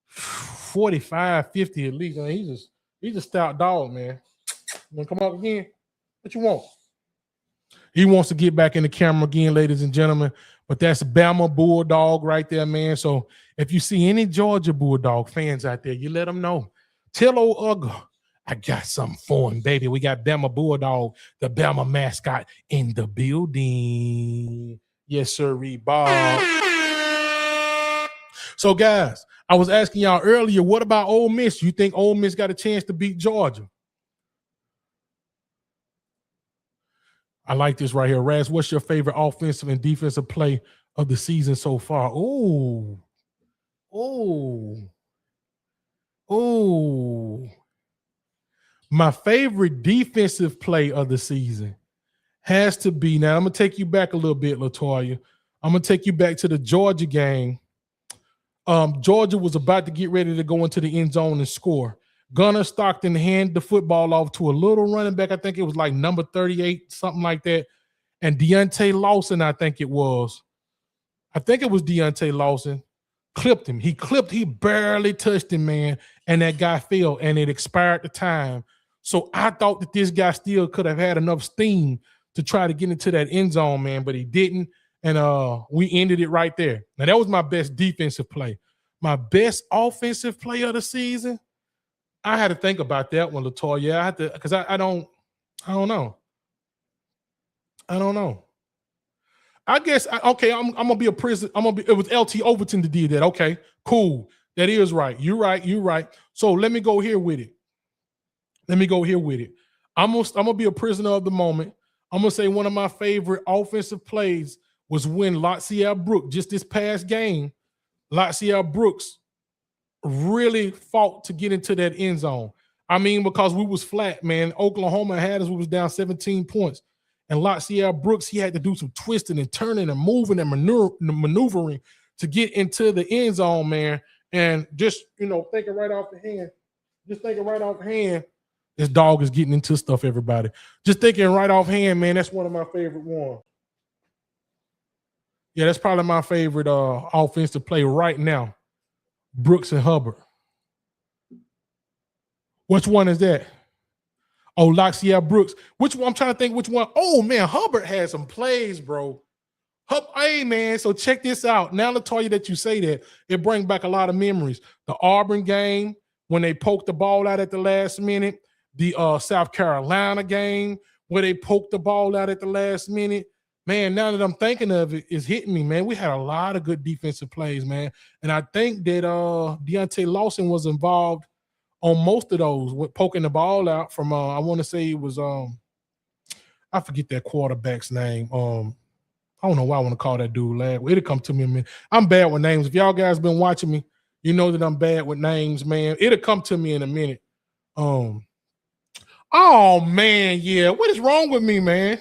45, 50 at least. I mean, he's a stout dog, man. You wanna come up again? What you want? He wants to get back in the camera again, ladies and gentlemen. But that's Bama Bulldog right there, man. So if you see any Georgia Bulldog fans out there, you let them know. Tell old Ugga, I got something for him, baby. We got Bama Bulldog, the Bama mascot, in the building. Yes, sir, Bob. So, guys, I was asking y'all earlier, what about Ole Miss? You think Ole Miss got a chance to beat Georgia? I like this right here. Raz, what's your favorite offensive and defensive play of the season so far? Oh. My favorite defensive play of the season has to be, now I'm going to take you back a little bit, LaToya. I'm going to take you back to the Georgia game. Georgia was about to get ready to go into the end zone and score. Gunnar Stockton handed the football off to a little running back. I think it was like number 38, something like that. And Deontay Lawson, I think it was Deontay Lawson, clipped him. He barely touched him, man. And that guy fell, and it expired the time. So I thought that this guy still could have had enough steam to try to get into that end zone, man, but he didn't. And we ended it right there. Now, that was my best defensive play. My best offensive play of the season, I had to think about that one, LaToya. Yeah, I had to, because I don't know. I guess okay, I'm gonna be a prison. It was LT Overton that did that. Okay, cool. That is right. You're right. So let me go here with it. I'm gonna be a prisoner of the moment. I'm gonna say one of my favorite offensive plays was when Latsiel Brooks, just this past game, Latsiel Brooks really fought to get into that end zone. I mean, because we was flat, man. Oklahoma had us, we was down 17 points. And Latsier Brooks, he had to do some twisting and turning and moving and maneuvering to get into the end zone, man. And just, thinking right off the hand, this dog is getting into stuff, everybody. Just thinking right off hand, man, that's one of my favorite ones. Yeah, that's probably my favorite offensive play right now. Brooks and Hubbard. Which one is that? Oh, Latsier Brooks. Which one? I'm trying to think which one. Oh, man, Hubbard had some plays, bro. Hey, man, so check this out. Now, Latoya, that you say that, it brings back a lot of memories. The Auburn game, when they poked the ball out at the last minute. The South Carolina game, where they poked the ball out at the last minute. Man, now that I'm thinking of it, it's hitting me, man. We had a lot of good defensive plays, man. And I think that Deontay Lawson was involved on most of those, with poking the ball out from, I want to say it was, I forget that quarterback's name. I don't know why I want to call that dude lad. It'll come to me in a minute. I'm bad with names. If y'all guys been watching me, you know that I'm bad with names, man. It'll come to me in a minute. Oh, man, yeah. What is wrong with me, man?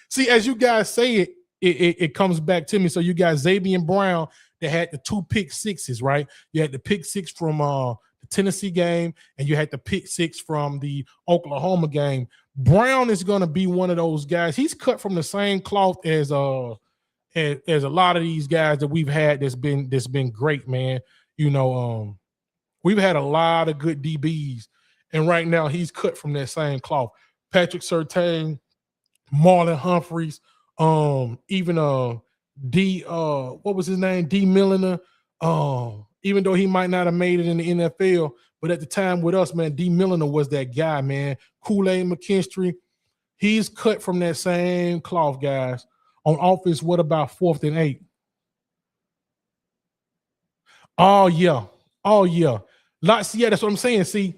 See, as you guys say it comes back to me. So you got Xavier Brown that had the 2 pick sixes, right? You had the pick 6 from the Tennessee game, and you had the pick 6 from the Oklahoma game. Brown is going to be one of those guys. He's cut from the same cloth as a lot of these guys that we've had that's been great, man. We've had a lot of good DBs. And right now, he's cut from that same cloth. Patrick Surtain, Marlon Humphreys, even what was his name? D. Milliner. Even though he might not have made it in the NFL, but at the time with us, man, D. Milliner was that guy, man. Kool-Aid McKinstry, he's cut from that same cloth, guys. On offense, what about 4th and 8? Oh, yeah. Latsier, that's what I'm saying. See,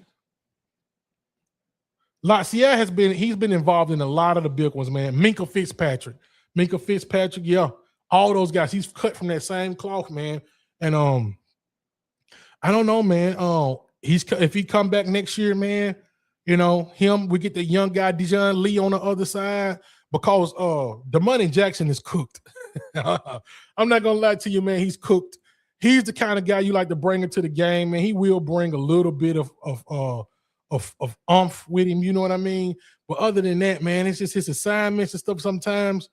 Latsier he's been involved in a lot of the big ones, man. Minkah Fitzpatrick, yeah. All those guys, he's cut from that same cloth, man. And I don't know, man. If he come back next year, man, we get the young guy Dijon Lee on the other side, because Damani Jackson is cooked. I'm not gonna lie to you, man. He's cooked. He's the kind of guy you like to bring into the game, man. He will bring a little bit of umph with him, you know what I mean? But other than that, man, it's just his assignments and stuff. Sometimes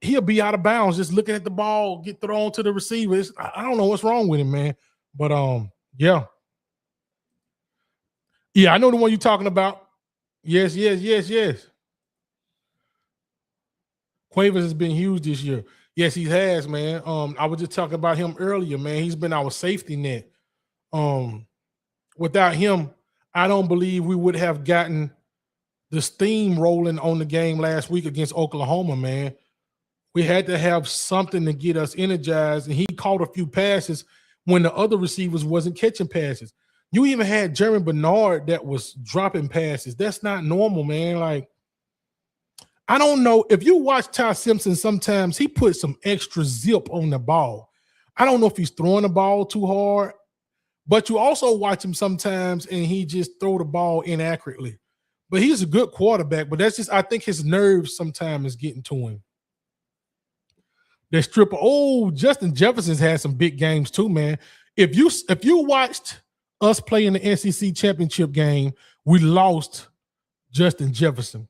he'll be out of bounds, just looking at the ball, get thrown to the receivers. I don't know what's wrong with him, man. But yeah, I know the one you're talking about. Yes. Quavers has been huge this year. Yes, he has, man. I was just talking about him earlier, man. He's been our safety net. Without him, I don't believe we would have gotten the steam rolling on the game last week against Oklahoma, man. We had to have something to get us energized, and he caught a few passes when the other receivers wasn't catching passes. You even had Jeremy Bernard that was dropping passes. That's not normal, man. Like, I don't know. If you watch Ty Simpson, sometimes he puts some extra zip on the ball. I don't know if he's throwing the ball too hard, but you also watch him sometimes and he just throw the ball inaccurately. But he's a good quarterback, but that's just, I think his nerves sometimes is getting to him. That stripper. Oh, Justin Jefferson's had some big games too, man. If you watched us play in the SEC championship game, we lost Justin Jefferson.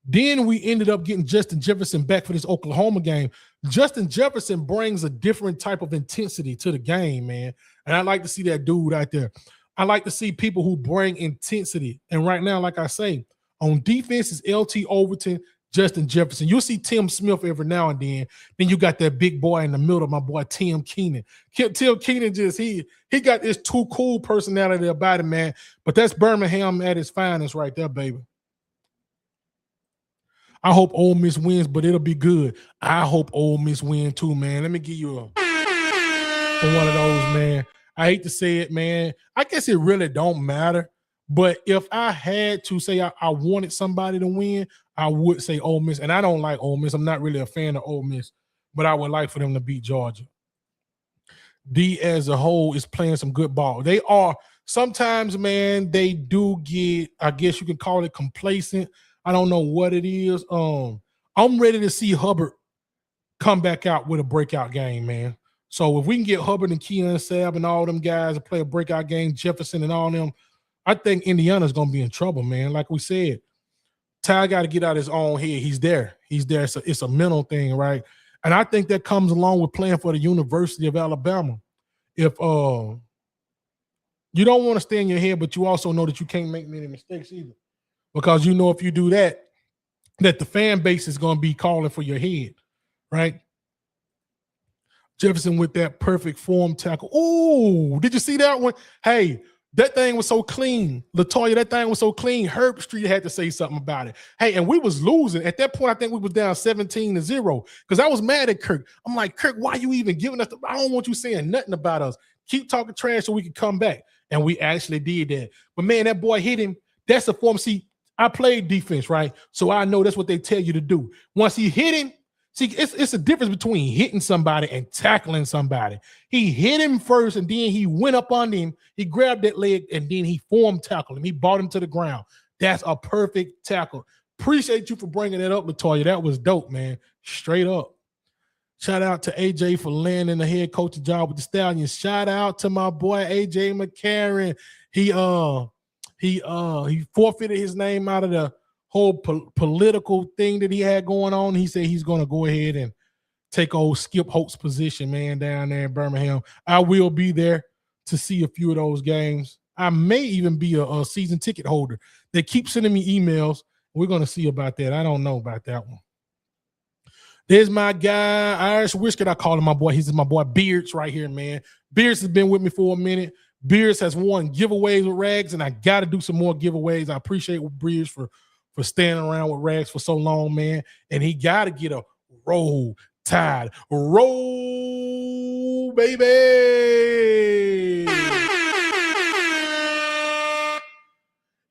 Then we ended up getting Justin Jefferson back for this Oklahoma game. Justin Jefferson brings a different type of intensity to the game, man. And I like to see that dude out there. I like to see people who bring intensity. And right now, like I say, on defense is LT Overton, Justin Jefferson. You'll see Tim Smith every now and then. Then you got that big boy in the middle, my boy Tim Keenan. Tim Keenan just he got this too cool personality about him, man. But that's Birmingham at its finest right there, baby. I hope Ole Miss wins, but it'll be good. I hope Ole Miss win too, man. Let me give you one of those, man. I hate to say it, man. I guess it really don't matter. But if I had to say I wanted somebody to win, I would say Ole Miss. And I don't like Ole Miss. I'm not really a fan of Ole Miss, but I would like for them to beat Georgia. D as a whole is playing some good ball. They are sometimes, man, they do get, I guess you can call it complacent. I don't know what it is. I'm ready to see Hubbard come back out with a breakout game, man. So if we can get Hubbard and Keon Sabb and all them guys to play a breakout game, Jefferson and all them, I think Indiana's gonna be in trouble, man. Like we said, Ty got to get out his own head. He's there. He's there. It's a mental thing, right? And I think that comes along with playing for the University of Alabama. If you don't want to stay in your head, but you also know that you can't make many mistakes either. Because you know if you do that, that the fan base is going to be calling for your head, right? Jefferson with that perfect form tackle. Oh, did you see that one? Hey, that thing was so clean. LaToya, that thing was so clean. Herb Street had to say something about it. Hey, and we was losing. At that point, I think we was down 17-0 because I was mad at Kirk. I'm like, Kirk, why you even giving us I don't want you saying nothing about us. Keep talking trash so we can come back. And we actually did that. But, man, that boy hit him. That's the form. See, I played defense, right? So I know that's what they tell you to do. Once he hit him, see, it's a difference between hitting somebody and tackling somebody. He hit him first, and then he went up on him. He grabbed that leg, and then he form tackled him. He brought him to the ground. That's a perfect tackle. Appreciate you for bringing that up, LaToya. That was dope, man. Straight up. Shout out to AJ for landing the head coaching job with the Stallions. Shout out to my boy AJ McCarron. He forfeited his name out of the whole political thing that he had going on. He said he's going to go ahead and take old Skip Holt's position, man, down there in Birmingham. I will be there to see a few of those games. I may even be a season ticket holder. They keep sending me emails. We're going to see about that. I don't know about that one. There's my guy, Irish Whisker. I call him my boy. He's my boy Beards right here, man. Beards has been with me for a minute. Beards has won giveaways with Rags, and I got to do some more giveaways. I appreciate Beards for standing around with Rags for so long, man. And he got to get a Roll Tide. Roll, baby.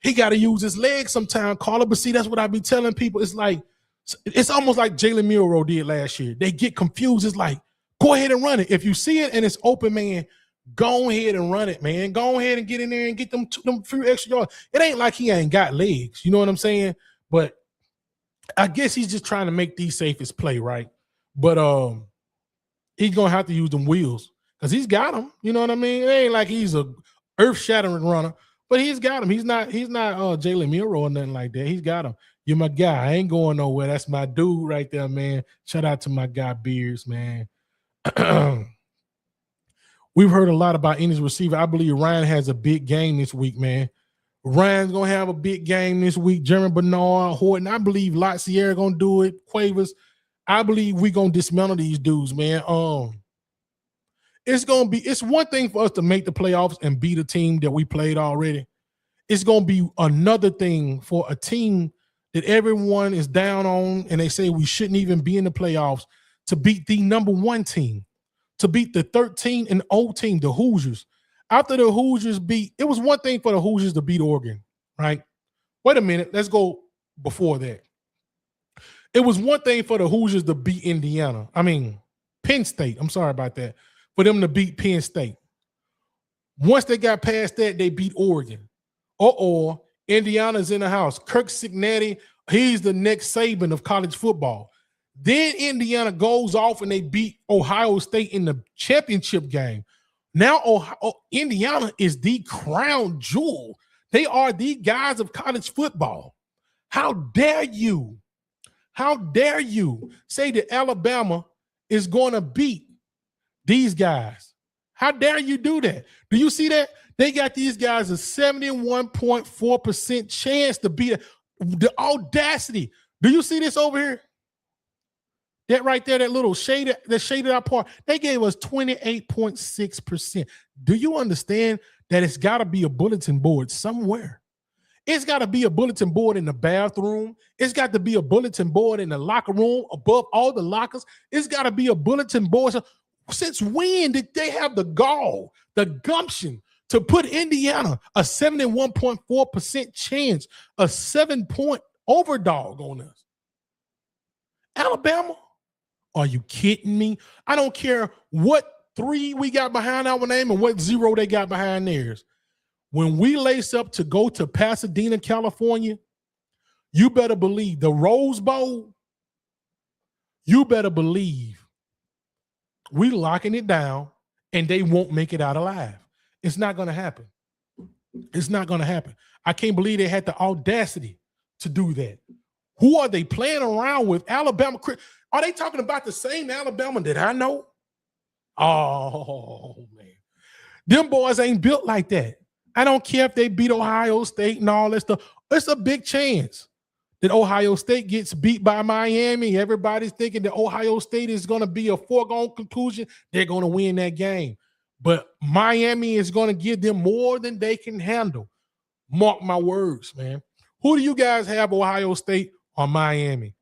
He got to use his legs sometime, Carla. But see, that's what I be telling people. It's almost like Jalen Milroe did last year. They get confused. It's like, go ahead and run it. If you see it and it's open, man, go ahead and run it, man. Go ahead and get in there and get them few extra yards. It ain't like he ain't got legs. You know what I'm saying? But I guess he's just trying to make the safest play, right? But he's going to have to use them wheels because he's got them. You know what I mean? It ain't like he's a earth-shattering runner, but he's got them. He's not Jalen Milroe or nothing like that. He's got them. You're my guy. I ain't going nowhere. That's my dude right there, man. Shout out to my guy Beards, man. We've heard a lot about Indians receiver. I believe Ryan has a big game this week, man. Ryan's going to have a big game this week. Jeremy Bernard, Horton. I believe Lot Sierra going to do it. Quavers. I believe we're going to dismantle these dudes, man. It's one thing for us to make the playoffs and beat a team that we played already. It's going to be another thing for a team that everyone is down on and they say we shouldn't even be in the playoffs to beat the number one team, to beat the 13-0 team, the Hoosiers. After the Hoosiers it was one thing for the Hoosiers to beat Oregon, right? Wait a minute. Let's go before that. It was one thing for the Hoosiers to beat Penn State. I'm sorry about that. For them to beat Penn State. Once they got past that, they beat Oregon. Indiana's in the house. Kirk Cignetti, he's the next Saban of college football. Then Indiana goes off and they beat Ohio State in the championship game. Now Indiana is the crown jewel. They are the guys of college football. How dare you say that Alabama is going to beat these guys? How dare you do that? Do you see that? They got these guys a 71.4% chance to beat the audacity. Do you see this over here? That right there, that little shaded out part, they gave us 28.6%. Do you understand that it's got to be a bulletin board somewhere? It's got to be a bulletin board in the bathroom. It's got to be a bulletin board in the locker room above all the lockers. It's got to be a bulletin board. Since when did they have the gall, the gumption to put Indiana a 71.4% chance, a 7-point overdog on us? Alabama? Are you kidding me? I don't care what 3 we got behind our name and what 0 they got behind theirs. when we lace up to go to Pasadena, California, you better believe the Rose Bowl, you better believe we locking it down and they won't make it out alive. It's not going to happen. It's not going to happen. I can't believe they had the audacity to do that. Who are they playing around with? Alabama. Are they talking about the same Alabama that I know? Oh, man. Them boys ain't built like that. I don't care if they beat Ohio State and all that stuff. It's a big chance that Ohio State gets beat by Miami. Everybody's thinking that Ohio State is going to be a foregone conclusion. They're going to win that game. But Miami is going to give them more than they can handle. Mark my words, man. Who do you guys have, Ohio State or Miami?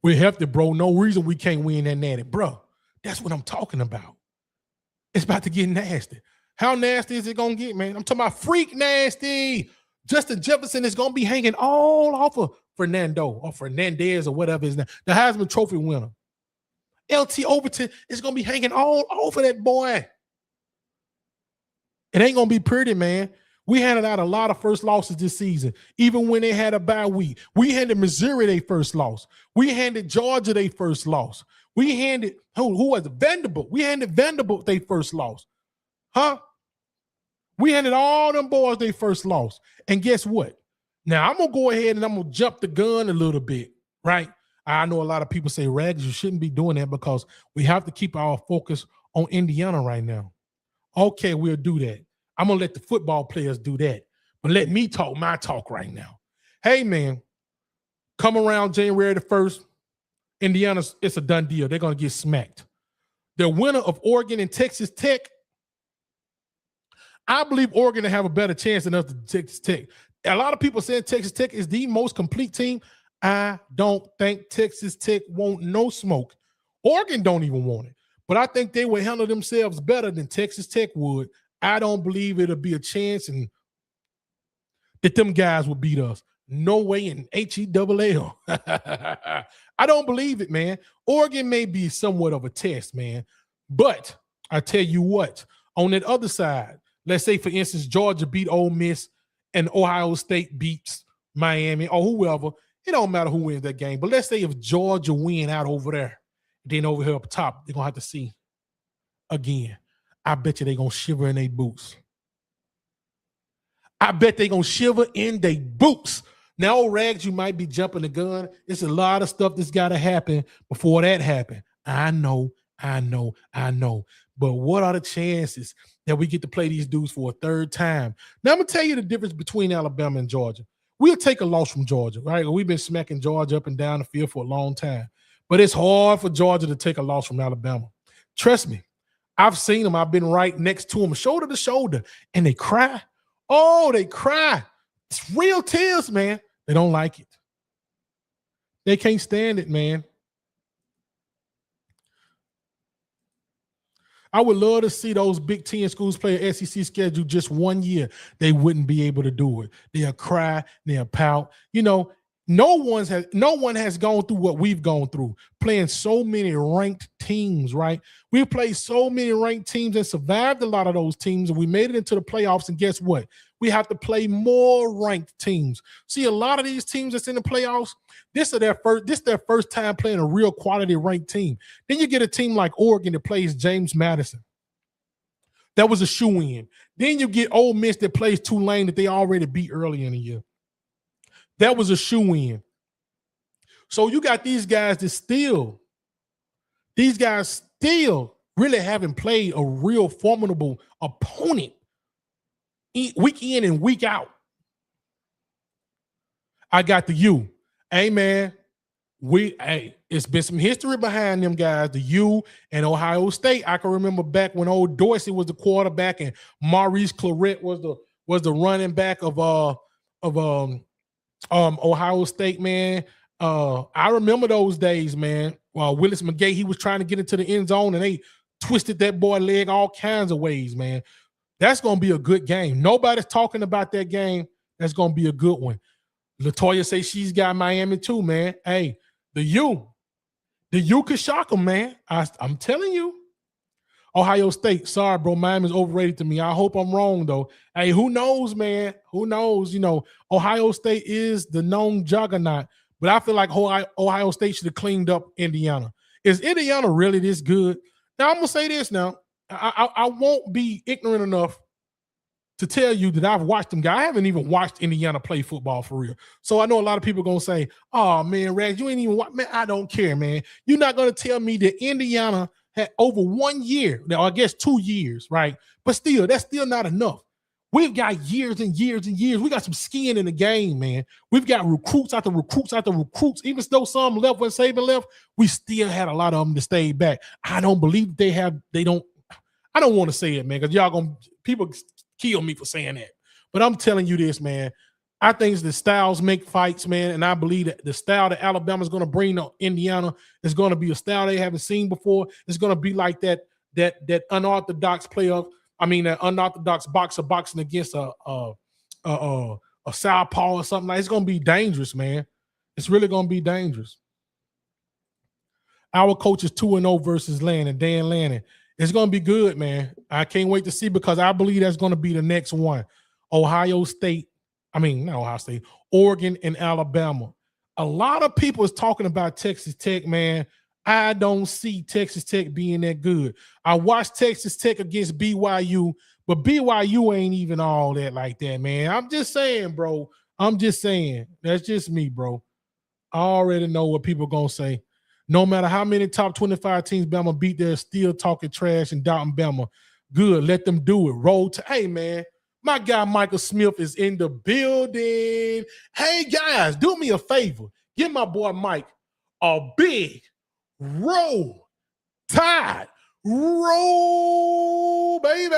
We're hefty, bro. No reason we can't win that natty. Bro, that's what I'm talking about. It's about to get nasty. How nasty is it going to get, man? I'm talking about freak nasty. Justin Jefferson is going to be hanging all off of Fernando or Fernandez or whatever his name, the Heisman Trophy winner. LT Overton is going to be hanging all over that boy. It ain't going to be pretty, man. We handed out a lot of first losses this season, even when they had a bye week. We handed Missouri their first loss. We handed Georgia their first loss. We handed, who was it? Vanderbilt. We handed Vanderbilt their first loss. Huh? We handed all them boys their first loss. And guess what? Now, I'm going to go ahead and I'm going to jump the gun a little bit, right? I know a lot of people say, Rags, you shouldn't be doing that because we have to keep our focus on Indiana right now. Okay, we'll do that. I'm going to let the football players do that. But let me talk my talk right now. Hey, man, come around January the 1st, Indiana, it's a done deal. They're going to get smacked. The winner of Oregon and Texas Tech, I believe Oregon will have a better chance than us than Texas Tech. A lot of people saying Texas Tech is the most complete team. I don't think Texas Tech want no smoke. Oregon don't even want it. But I think they will handle themselves better than Texas Tech would. I don't believe it'll be a chance and that them guys will beat us. No way in H-E-double-L. I don't believe it, man. Oregon may be somewhat of a test, man. But I tell you what, on that other side, let's say, for instance, Georgia beat Ole Miss and Ohio State beats Miami or whoever. It don't matter who wins that game. But let's say if Georgia win out over there, then over here up top, they're going to have to see again. I bet you they're going to shiver in their boots. I bet they're going to shiver in their boots. Now, old Rags, you might be jumping the gun. It's a lot of stuff that's got to happen before that happens. I know. But what are the chances that we get to play these dudes for a third time? Now, I'm going to tell you the difference between Alabama and Georgia. We'll take a loss from Georgia, right? We've been smacking Georgia up and down the field for a long time. But it's hard for Georgia to take a loss from Alabama. Trust me. I've seen them. I've been right next to them, shoulder to shoulder, and they cry. Oh, they cry. It's real tears, man. They don't like it. They can't stand it, man. I would love to see those Big Ten schools play an SEC schedule just 1 year. They wouldn't be able to do it. They'll cry, they'll pout. You know, no one has gone through what we've gone through, playing so many ranked teams, right? We played so many ranked teams and survived a lot of those teams, and we made it into the playoffs, and guess what? We have to play more ranked teams. See, a lot of these teams that's in the playoffs, this is their first time playing a real quality ranked team. Then you get a team like Oregon that plays James Madison. That was a shoe-in. Then you get Ole Miss that plays Tulane that they already beat early in the year. That was a shoe-in. So you got these guys still really haven't played a real formidable opponent week in and week out. I got the U. Hey, man, it's been some history behind them guys, the U and Ohio State. I can remember back when old Dorsey was the quarterback and Maurice Clarett was the running back of Ohio State, man. I remember those days, man. Willis McGay, he was trying to get into the end zone and they twisted that boy leg all kinds of ways, man. That's going to be a good game. Nobody's talking about that game. That's going to be a good one. LaToya say she's got Miami too, man. Hey, the U could shock them, man. I'm telling you. Ohio State. Sorry, bro. Miami's overrated to me. I hope I'm wrong, though. Hey, who knows, man? Who knows? You know, Ohio State is the known juggernaut, but I feel like Ohio State should have cleaned up Indiana. Is Indiana really this good? Now, I'm going to say this now. I won't be ignorant enough to tell you that I've watched them guys. I haven't even watched Indiana play football for real. So I know a lot of people are going to say, oh, man, Rags, you ain't even watch. Man, I don't care, man. You're not going to tell me that Indiana had over 1 year, now I guess 2 years, right? But still, that's still not enough. We've got years and years and years. We got some skin in the game, man. We've got recruits after recruits after recruits. Even though some left when Saban left, we still had a lot of them that stayed back. I don't believe I don't want to say it, man, because people kill me for saying that. But I'm telling you this, man. I think the styles make fights, man, and I believe that the style that Alabama's going to bring to Indiana is going to be a style they haven't seen before. It's going to be like that unorthodox playoff. I mean, that unorthodox boxer boxing against a southpaw or something like. It's going to be dangerous, man. It's really going to be dangerous. Our coach is 2-0 versus Dan Lanning. It's going to be good, man. I can't wait to see, because I believe that's going to be the next one. Oregon and Alabama. A lot of people is talking about Texas Tech, man. I don't see Texas Tech being that good. I watched Texas Tech against BYU, but BYU ain't even all that like that, man. I'm just saying, bro. I'm just saying. That's just me, bro. I already know what people going to say. No matter how many top 25 teams Bama beat, they're still talking trash and doubting Bama. Good, let them do it. Hey, man. My guy Michael Smith is in the building. Hey, guys, do me a favor. Give my boy Mike a big roll tide. Roll, baby.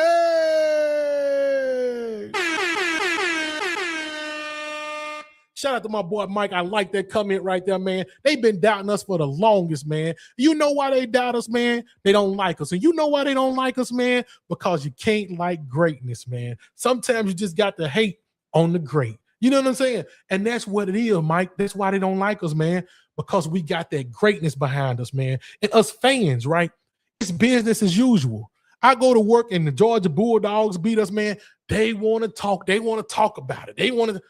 Shout out to my boy Mike. I like that comment right there, man. They've been doubting us for the longest, man. You know why they doubt us, man? They don't like us. And you know why they don't like us, man? Because you can't like greatness, man. Sometimes you just got to hate on the great. You know what I'm saying? And that's what it is, Mike. That's why they don't like us, man. Because we got that greatness behind us, man. And us fans, right? It's business as usual. I go to work and the Georgia Bulldogs beat us, man. They want to talk. They want to talk about it.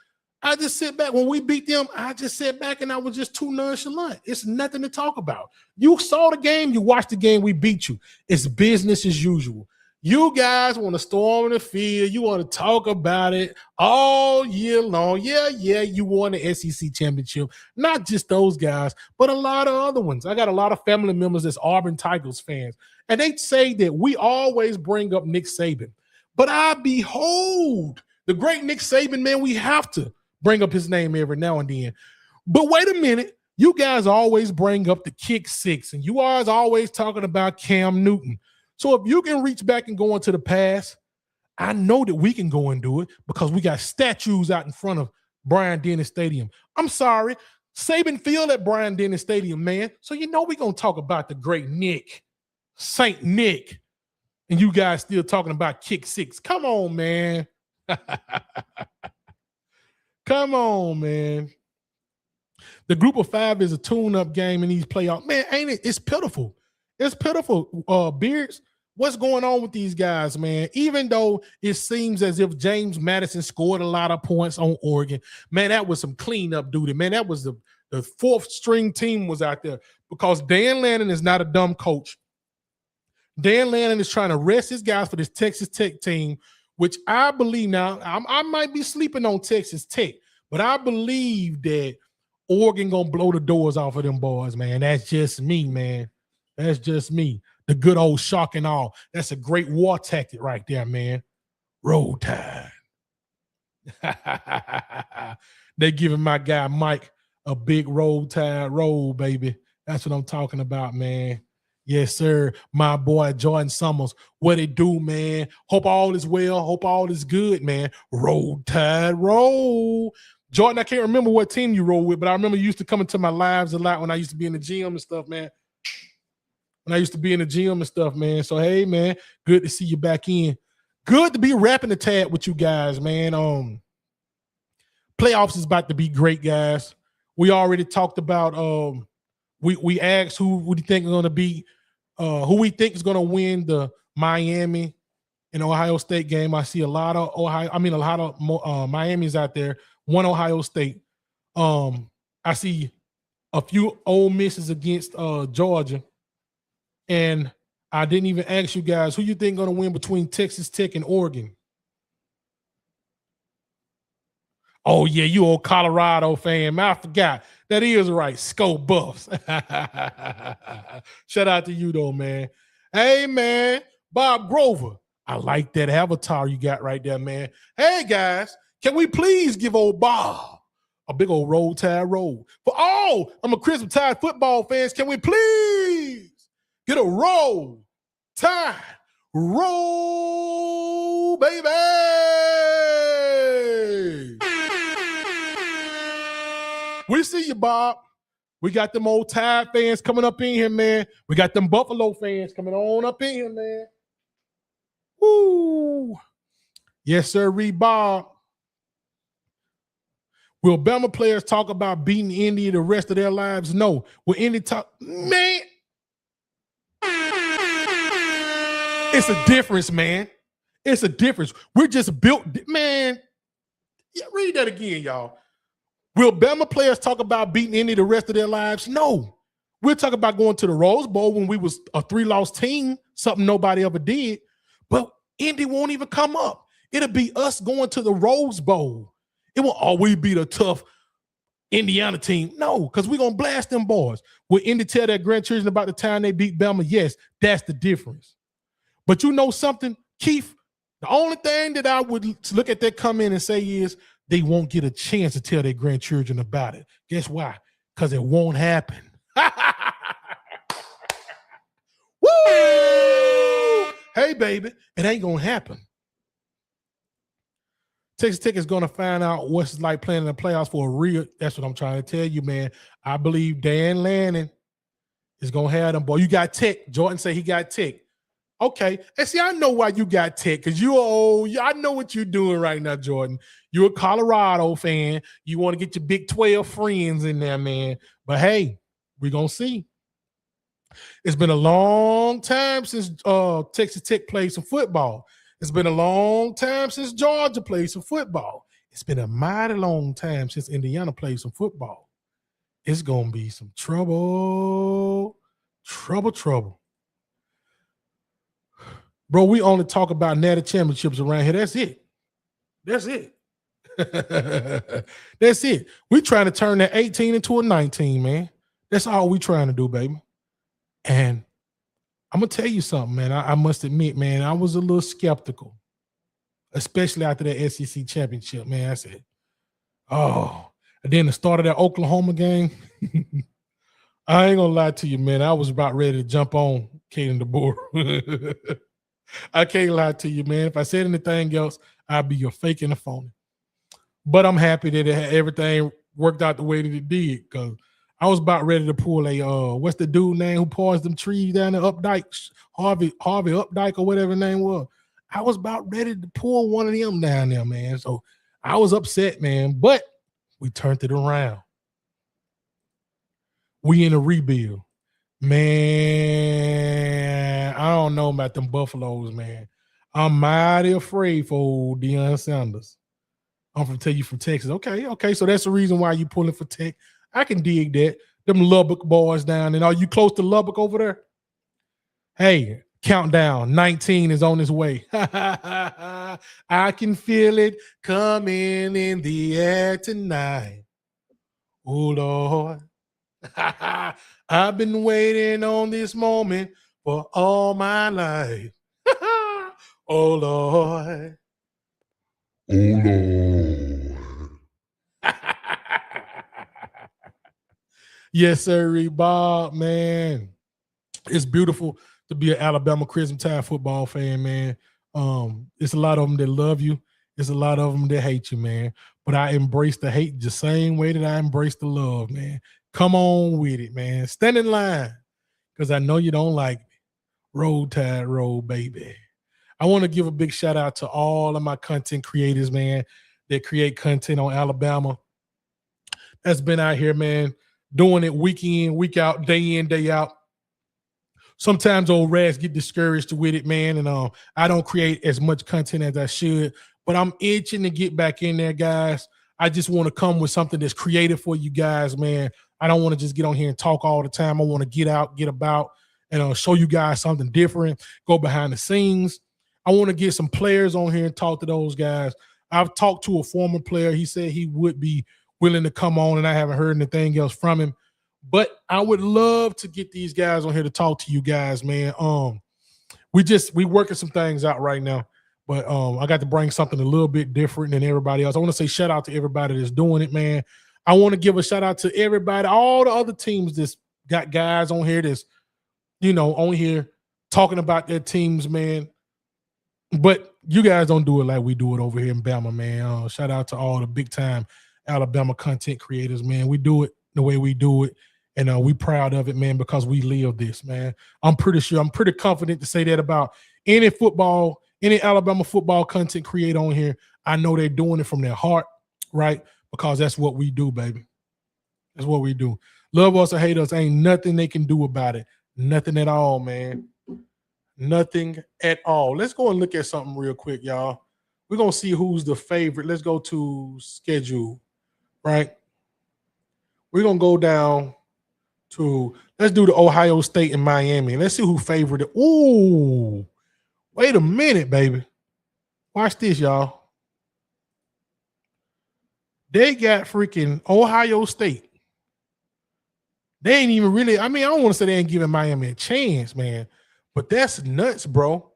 I just sit back. When we beat them, I just sat back and I was just too nonchalant. It's nothing to talk about. You saw the game. You watched the game. We beat you. It's business as usual. You guys want to storm the field. You want to talk about it all year long. Yeah, you won the SEC championship. Not just those guys, but a lot of other ones. I got a lot of family members that's Auburn Tigers fans. And they say that we always bring up Nick Saban. But I behold the great Nick Saban, man. We have to bring up his name every now and then. But wait a minute. You guys always bring up the kick six, and you guys always talking about Cam Newton. So if you can reach back and go into the past, I know that we can go and do it because we got statues out in front of Bryant-Denny Stadium. I'm sorry. Saban Field at Bryant-Denny Stadium, man. So you know we're going to talk about the great Nick, Saint Nick, and you guys still talking about kick six. Come on, man. Come on, man. The group of five is a tune-up game in these playoffs. Man, ain't it? It's pitiful. It's pitiful. Beards, what's going on with these guys, man? Even though it seems as if James Madison scored a lot of points on Oregon, man, that was some cleanup duty. Man, that was the fourth string team was out there because Dan Lanning is not a dumb coach. Dan Lanning is trying to rest his guys for this Texas Tech team, which I believe now, I might be sleeping on Texas Tech, but I believe that Oregon going to blow the doors off of them boys, man. That's just me, man. That's just me. The good old shock and all. That's a great war tactic right there, man. Roll Tide. They giving my guy Mike a big Roll Tide roll, baby. That's what I'm talking about, man. Yes, sir. My boy Jordan Summers. What it do, man? Hope all is well. Hope all is good, man. Roll Tide roll. Jordan, I can't remember what team you roll with, but I remember you used to come into my lives a lot when I used to be in the gym and stuff, man. When I used to be in the gym and stuff, man. So, hey, man, good to see you back in. Good to be rapping the tad with you guys, man. Playoffs is about to be great, guys. We already talked about we asked who we think is going to be who we think is going to win the Miami and Ohio State game. I see a lot of Miami's out there. One Ohio State. I see a few Ole Misses against Georgia. And I didn't even ask you guys who you think going to win between Texas Tech and Oregon. Oh, yeah, you old Colorado fan. Man, I forgot. That is right. Scope Buffs. Shout out to you, though, man. Hey, man. Bob Grover. I like that avatar you got right there, man. Hey, guys. Can we please give old Bob a big old Roll Tide roll? For all I'm a Crimson Tide football fans, can we please get a Roll Tide roll, baby? We see you, Bob. We got them old Tide fans coming up in here, man. We got them Buffalo fans coming on up in here, man. Woo. Yes, sir, Bob. Will Bama players talk about beating Indy the rest of their lives? No. Will Indy talk? Man. It's a difference, man. It's a difference. We're just built, man. Yeah, read that again, y'all. Will Bama players talk about beating Indy the rest of their lives? No. We're talking about going to the Rose Bowl when we was a 3-loss team, something nobody ever did. But Indy won't even come up. It'll be us going to the Rose Bowl. It won't always be the tough Indiana team. No, because we're going to blast them boys. Will Indy tell their grandchildren about the time they beat Bama? Yes, that's the difference. But you know something, Keith? The only thing that I would look at that comment and say is they won't get a chance to tell their grandchildren about it. Guess why? Because it won't happen. Woo! Hey, baby, it ain't going to happen. Texas Tech is going to find out what it's like playing in the playoffs for a real. That's what I'm trying to tell you, man. I believe Dan Lanning is going to have them. Boy, you got Tech. Jordan said he got Tech. Okay. And see, I know why you got Tech, because you're old. I know what you're doing right now, Jordan. You're a Colorado fan. You want to get your Big 12 friends in there, man. But, hey, we're going to see. It's been a long time since Texas Tech played some football. It's been a long time since Georgia played some football. It's been a mighty long time since Indiana played some football. It's going to be some trouble. Trouble. Bro, we only talk about natty championships around here. That's it. That's it. We trying to turn that 18 into a 19, man. That's all we trying to do, baby. And I'm going to tell you something, man. I must admit, man, I was a little skeptical, especially after that SEC championship, man. I said, oh. And then the start of that Oklahoma game, I ain't going to lie to you, man. I was about ready to jump on Kalen DeBoer. I can't lie to you, man. If I said anything else, I'd be a fake and a phony. But I'm happy that everything worked out the way that it did, because I was about ready to pull a what's the dude name who pours them trees down the Updike, Harvey Updike or whatever his name was. I was about ready to pull one of them down there, man. So I was upset, man. But we turned it around. We in a rebuild. Man, I don't know about them Buffaloes, man. I'm mighty afraid for old Deion Sanders. I'm from Texas. Okay. So that's the reason why you pulling for Tech. I can dig that. Them Lubbock boys down. And are you close to Lubbock over there? Hey, countdown. 19 is on its way. I can feel it coming in the air tonight. Oh, Lord. I've been waiting on this moment for all my life. Oh, Lord. Oh, Lord. Yes, sir, Bob, man. It's beautiful to be an Alabama Crimson Tide football fan, man. It's a lot of them that love you. It's a lot of them that hate you, man. But I embrace the hate the same way that I embrace the love, man. Come on with it, man. Stand in line, because I know you don't like me. Roll Tide, roll, baby. I want to give a big shout out to all of my content creators, man, that create content on Alabama. That's been out here, man, doing it week in, week out, day in, day out. sometimes old rats get discouraged with it, man, and I don't create as much content as I should. But I'm itching to get back in there, guys. I just want to come with something that's creative for you guys, man. I don't want to just get on here and talk all the time. I want to get out, get about, and show you guys something different, go behind the scenes. I want to get some players on here and talk to those guys. I've talked to a former player. He said he would be willing to come on, and I haven't heard anything else from him. But I would love to get these guys on here to talk to you guys, man. We working some things out right now. But I got to bring something a little bit different than everybody else. I want to say shout out to everybody that's doing it, man. I want to give a shout out to everybody, all the other teams that's got guys on here that's, on here talking about their teams, man. But you guys don't do it like we do it over here in Bama, man. Shout out to all the big-time Alabama content creators, man. We do it the way we do it, and we proud of it, man, because we live this, man. I'm pretty confident to say that about any Alabama football content creator on here. I know they're doing it from their heart, right? Because that's what we do, baby. That's what we do. Love us or hate us, ain't nothing they can do about it. Nothing at all, man. Nothing at all. Let's go and look at something real quick, y'all. We're going to see who's the favorite. Let's go to schedule, right? We're going to go down to, let's do the Ohio State and Miami. Let's see who favored it. Ooh. Wait a minute, baby. Watch this, y'all. They got freaking Ohio State. They ain't even really, I don't want to say they ain't giving Miami a chance, man, but that's nuts, bro.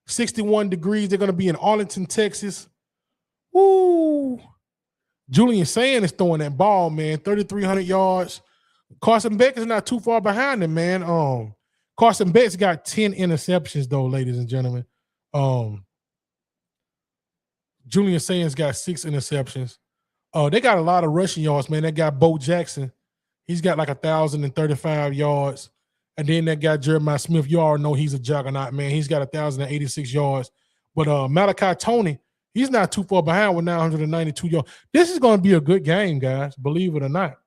61 degrees. They're going to be in Arlington, Texas. Woo. Julian Sand is throwing that ball, man. 3,300 yards. Carson Beck is not too far behind him, man. Carson Beck's got 10 interceptions, though, ladies and gentlemen. Julian Sands got 6 interceptions. They got a lot of rushing yards, man. They got Bo Jackson. He's got like 1,035 yards. And then that guy, Jeremiah Smith, you all know he's a juggernaut, man. He's got 1,086 yards. But Malachi Tony, he's not too far behind with 992 yards. This is going to be a good game, guys, believe it or not.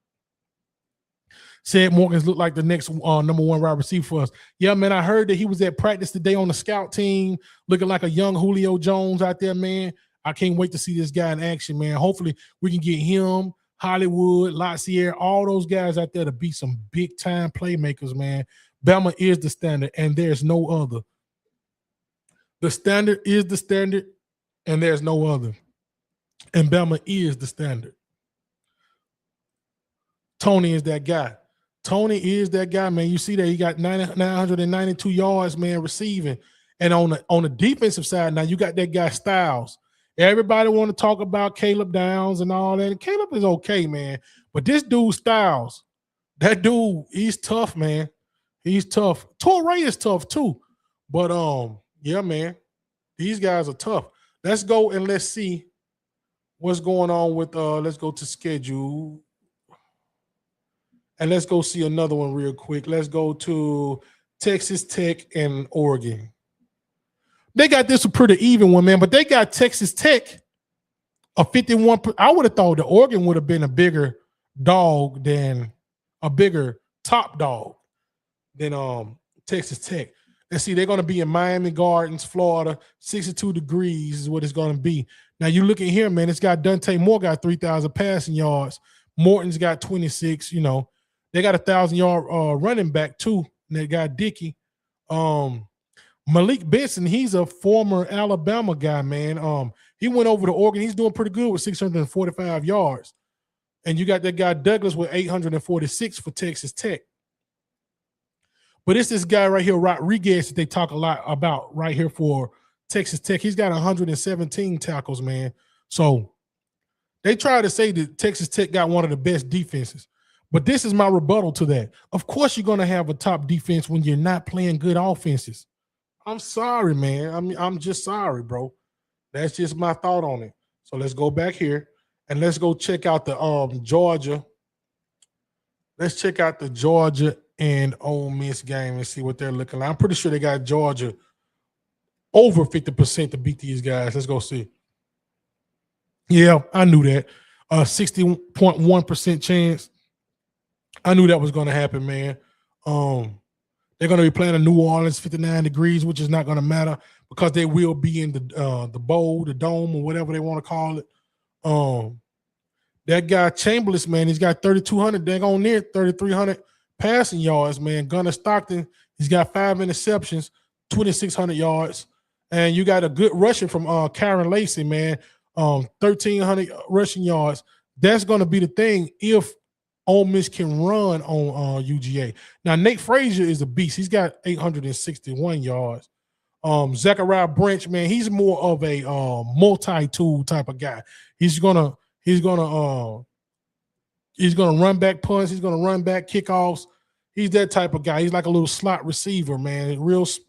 Said Morgan's look like the next number 1 wide receiver for us. Yeah, man, I heard that he was at practice today on the scout team, looking like a young Julio Jones out there, man. I can't wait to see this guy in action, man. Hopefully we can get him, Hollywood, Latsier, all those guys out there to be some big-time playmakers, man. Bama is the standard, and there's no other. The standard is the standard, and there's no other. And Bama is the standard. Tony is that guy. Tony is that guy, man. You see that he got 992 yards, man, receiving. And on the defensive side, now you got that guy Styles. Everybody want to talk about Caleb Downs and all that. And Caleb is okay, man. But this dude Styles, that dude, he's tough, man. He's tough. Torrey is tough too. But yeah, man. These guys are tough. Let's go and let's see what's going on with let's go to schedule. And let's go see another one real quick. Let's go to Texas Tech and Oregon. They got this a pretty even one, man, but they got Texas Tech a 51. I would have thought the Oregon would have been a bigger dog than a bigger top dog than Texas Tech. Let's see, they're going to be in Miami Gardens, Florida. 62 degrees is what it's going to be. Now you look at here, man, it's got Dante Moore got 3,000 passing yards. Morton's got 26, They got 1,000-yard running back too. And they got Dickey. Malik Benson, he's a former Alabama guy, man. He went over to Oregon. He's doing pretty good with 645 yards. And you got that guy Douglas with 846 for Texas Tech. But it's this guy right here, Rodriguez, that they talk a lot about right here for Texas Tech. He's got 117 tackles, man. So they try to say that Texas Tech got one of the best defenses. But this is my rebuttal to that. Of course you're going to have a top defense when you're not playing good offenses. I'm sorry, man. I'm just sorry, bro. That's just my thought on it. So let's go back here and let's go check out the Georgia. Let's check out the Georgia and Ole Miss game and see what they're looking like. I'm pretty sure they got Georgia over 50% to beat these guys. Let's go see. Yeah, I knew that. 60.1% chance. I knew that was going to happen, man. They're going to be playing in New Orleans, 59 degrees, which is not going to matter because they will be in the bowl, the dome, or whatever they want to call it. That guy Chambliss, man, he's got 3,200, dang on near 3,300 passing yards, man. Gunnar Stockton, he's got 5 interceptions, 2,600 yards. And you got a good rushing from Karen Lacey, man, 1,300 rushing yards. That's going to be the thing if Ole Miss can run on UGA. Now, Nate Frazier is a beast. He's got 861 yards. Zachariah Branch, man, he's more of a multi-tool type of guy. He's gonna run back punts. He's gonna run back kickoffs. He's that type of guy. He's like a little slot receiver, man.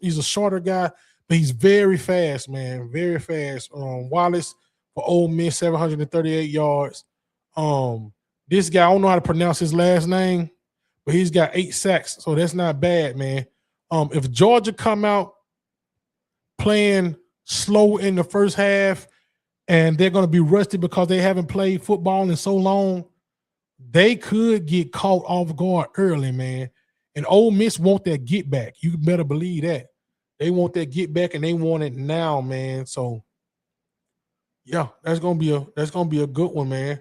He's a shorter guy, but he's very fast, man. Very fast. Wallace for Ole Miss, 738 yards. This guy, I don't know how to pronounce his last name, but he's got 8 sacks, so that's not bad, man. If Georgia come out playing slow in the first half and they're going to be rusty because they haven't played football in so long, they could get caught off guard early, man. And Ole Miss want that get back. You better believe that. They want that get back and they want it now, man. So yeah, that's gonna be a good one, man.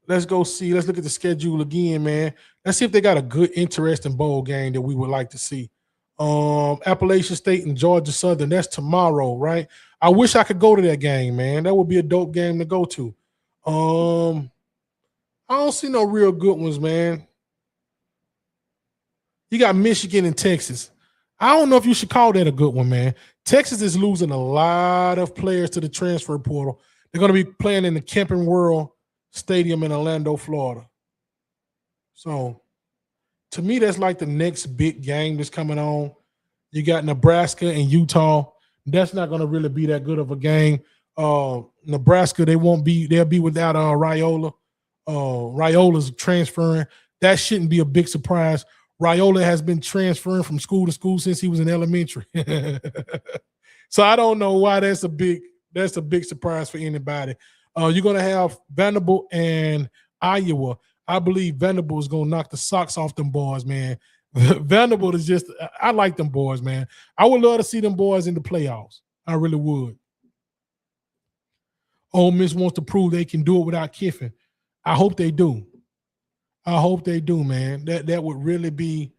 Let's go see. Let's look at the schedule again, man. Let's see if they got a good, interesting bowl game that we would like to see. Appalachian State and Georgia Southern. That's tomorrow, right? I wish I could go to that game, man. That would be a dope game to go to. I don't see no real good ones, man. You got Michigan and Texas. I don't know if you should call that a good one, man. Texas is losing a lot of players to the transfer portal. They're going to be playing in the Camping World Stadium in Orlando, Florida. So, to me, that's like the next big game that's coming on. You got Nebraska and Utah. That's not going to really be that good of a game. Nebraska, they'll be without Raiola. Raiola's transferring. That shouldn't be a big surprise. Raiola has been transferring from school to school since he was in elementary. So I don't know why that's a big surprise for anybody. You're going to have Vanderbilt and Iowa. I believe Vanderbilt is going to knock the socks off them boys, man. Vanderbilt is just – I like them boys, man. I would love to see them boys in the playoffs. I really would. Ole Miss wants to prove they can do it without Kiffin. I hope they do. I hope they do, man. That would really be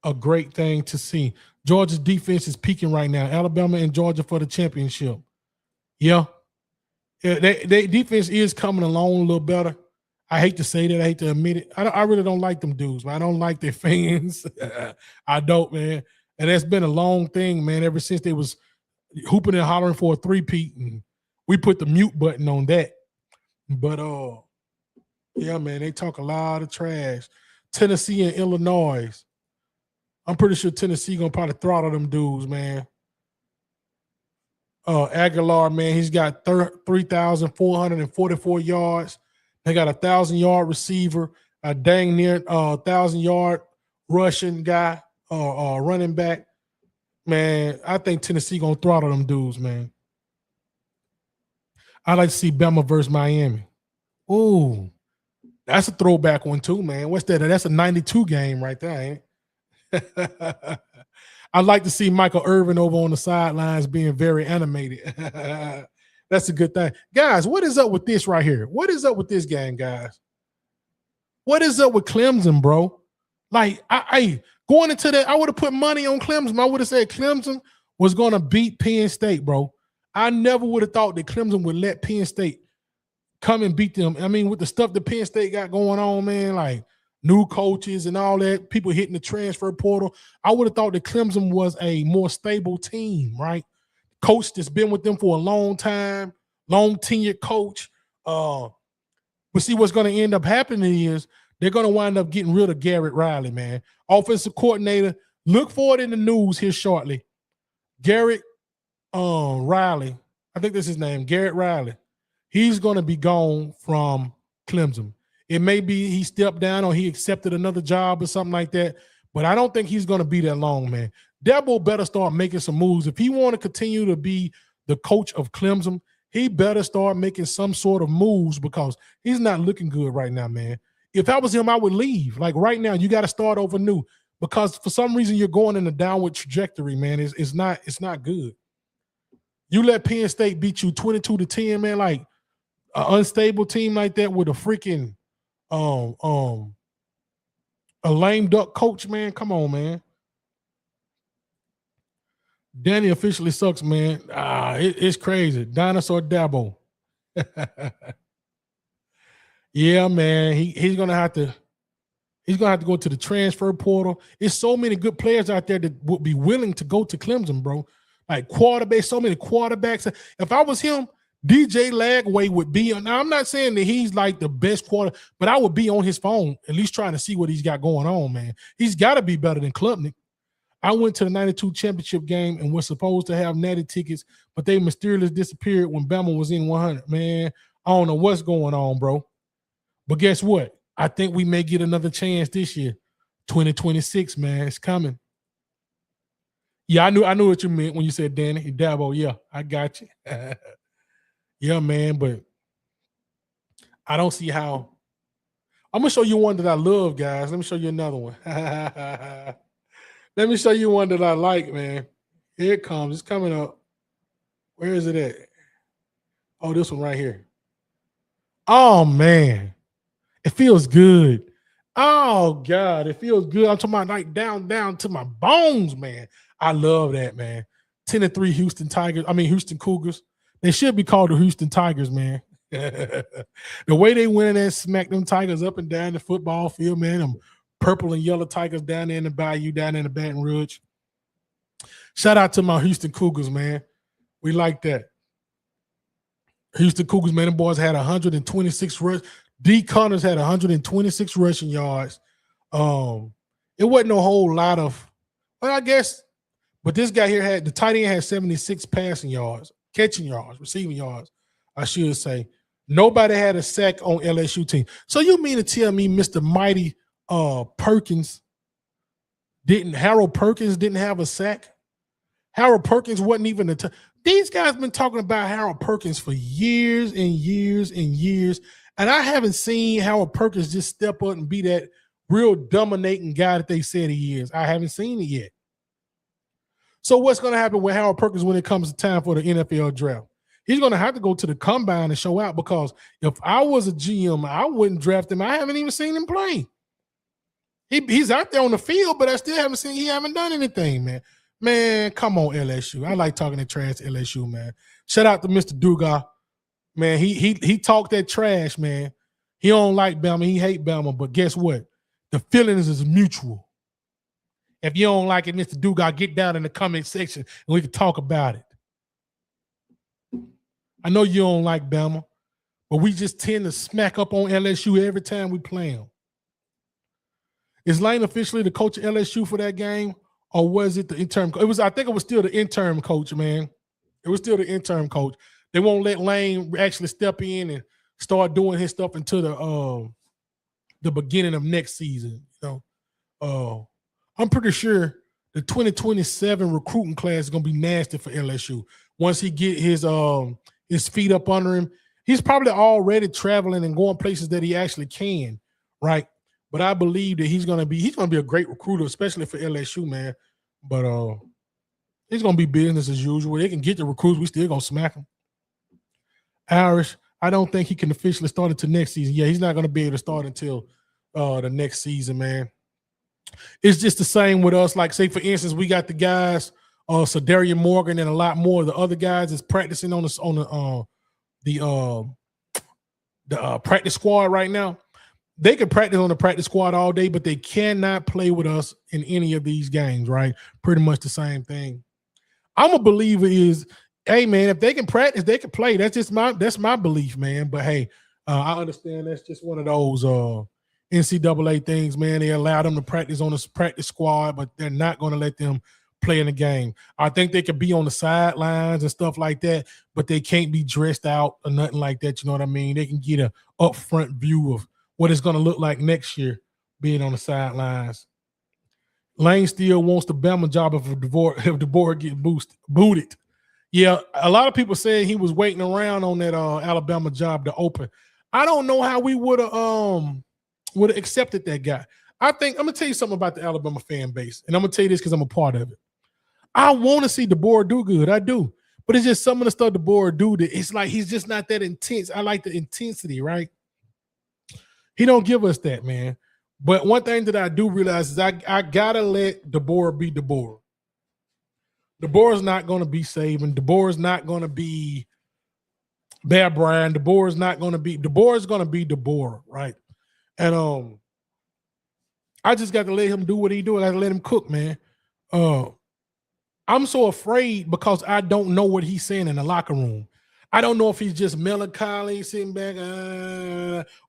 a great thing to see. Georgia's defense is peaking right now. Alabama and Georgia for the championship. Yeah. Their defense is coming along a little better. I hate to say that. I hate to admit it. I really don't like them dudes, man. I don't like their fans. I don't, man. And that's been a long thing, man, ever since they was hooping and hollering for a three-peat, and we put the mute button on that. But, yeah, man, they talk a lot of trash. Tennessee and Illinois. I'm pretty sure Tennessee going to probably throttle them dudes, man. Aguilar, man, he's got 3,444 yards. They got a 1,000-yard receiver, a dang near 1,000-yard rushing guy, running back. Man, I think Tennessee going to throttle them dudes, man. I'd like to see Bama versus Miami. Ooh. That's a throwback one too, man. What's that? That's a 92 game right there, ain't it? I'd like to see Michael Irvin over on the sidelines being very animated. That's a good thing. Guys, what is up with this right here? What is up with this game, guys? What is up with Clemson, bro? Like, I going into that, I would have put money on Clemson. I would have said Clemson was going to beat Penn State, bro. I never would have thought that Clemson would let Penn State come and beat them. I mean, with the stuff that Penn State got going on, man, like new coaches and all that, people hitting the transfer portal, I would have thought that Clemson was a more stable team, right? Coach that's been with them for a long time, long tenured coach. But see, what's going to end up happening is they're going to wind up getting rid of Garrett Riley, man. Offensive coordinator, look for it in the news here shortly. Garrett Riley, I think that's his name, Garrett Riley. He's going to be gone from Clemson. It may be he stepped down or he accepted another job or something like that, but I don't think he's going to be that long, man. Dabo better start making some moves. If he want to continue to be the coach of Clemson, he better start making some sort of moves because he's not looking good right now, man. If I was him, I would leave. Like right now, you got to start over new. because for some reason you're going in a downward trajectory, man. It's not good. You let Penn State beat you 22-10, man, like an unstable team like that with a freaking a lame duck coach, man. Come on, man. Danny officially sucks, man. It's crazy. Dinosaur Dabo. Yeah, man. He's gonna have to go to the transfer portal. There's so many good players out there that would be willing to go to Clemson, bro. Like quarterbacks, so many quarterbacks. If I was him, DJ Lagway would be on. Now, I'm not saying that he's like the best quarter, but I would be on his phone at least trying to see what he's got going on, man. He's got to be better than Klubnik. I went to the 92 championship game and was supposed to have natty tickets, but they mysteriously disappeared when Bama was in 100. Man, I don't know what's going on, bro. But guess what? I think we may get another chance this year. 2026, man. It's coming. Yeah, I knew what you meant when you said Danny Dabo. Yeah, I got you. Yeah, man, but I don't see how. I'm going to show you one that I love, guys. Let me show you another one. Let me show you one that I like, man. Here it comes. It's coming up. Where is it at? Oh, this one right here. Oh, man. It feels good. Oh, God. It feels good. I'm talking about like down to my bones, man. I love that, man. 10-3 Houston Cougars. They should be called the Houston Tigers, man. The way they went in there and smacked them Tigers up and down the football field, man. Them purple and yellow Tigers down there in the Bayou, down there in the Baton Rouge. Shout out to my Houston Cougars, man. We like that. Houston Cougars, man, them boys had 126 rush. D. Connors had 126 rushing yards. It wasn't a whole lot of, well, I guess, but this guy here the tight end had 76 passing yards, catching yards, receiving yards, I should say. Nobody had a sack on LSU team. So you mean to tell me Mr. Mighty Harold Perkins didn't have a sack? Harold Perkins wasn't even these guys been talking about Harold Perkins for years and years and years, and I haven't seen Harold Perkins just step up and be that real dominating guy that they said he is. I haven't seen it yet. So what's going to happen with Harold Perkins when it comes to time for the NFL draft? He's going to have to go to the combine and show out, because if I was a GM, I wouldn't draft him. I haven't even seen him play. He's out there on the field, but I still haven't seen he haven't done anything, man. Man, come on, LSU. I like talking that trash to LSU, man. Shout out to Mr. Dugas. Man, he talked that trash, man. He don't like Bama. He hate Bama, but guess what? The feelings is mutual. If you don't like it, Mr. Dugas, get down in the comment section and we can talk about it. I know you don't like Bama, but we just tend to smack up on LSU every time we play them. Is Lane officially the coach of LSU for that game, or was it the interim? I think it was still the interim coach, man. It was still the interim coach. They won't let Lane actually step in and start doing his stuff until the beginning of next season. You know, I'm pretty sure the 2027 recruiting class is gonna be nasty for LSU. Once he get his feet up under him, he's probably already traveling and going places that he actually can, right? But I believe that he's gonna be a great recruiter, especially for LSU, man. But it's gonna be business as usual. They can get the recruits, we still gonna smack them. Irish, I don't think he can officially start until next season. Yeah, he's not gonna be able to start until the next season, man. It's just the same with us. Like, say for instance, we got the guys, Sadarian Morgan and a lot more of the other guys is practicing on the practice squad right now. They can practice on the practice squad all day, but they cannot play with us in any of these games, right? Pretty much the same thing. I'm a believer is, hey, man, if they can practice, they can play. That's my belief, man. But, hey, I understand that's just one of those NCAA things, man. They allow them to practice on the practice squad, but they're not going to let them play in the game. I think they could be on the sidelines and stuff like that, but they can't be dressed out or nothing like that. You know what I mean? They can get an upfront view of what it's going to look like next year being on the sidelines. Lane still wants the Bama job if DeBoer gets booted. Yeah, a lot of people saying he was waiting around on that Alabama job to open. I don't know how we would have accepted that guy. I think I'm gonna tell you something about the Alabama fan base, and I'm gonna tell you this because I'm a part of it. I want to see DeBoer do good. I do. But it's just some of the stuff DeBoer do that it's like he's just not that intense. I like the intensity, right? He don't give us that, man. But one thing that I do realize is I gotta let DeBoer be DeBoer. DeBoer's not gonna be Saban. DeBoer's not gonna be Bear Bryant. DeBoer's gonna be DeBoer, right? And I just got to let him do what he do. I got to let him cook, man. I'm so afraid because I don't know what he's saying in the locker room. I don't know if he's just melancholy, sitting back,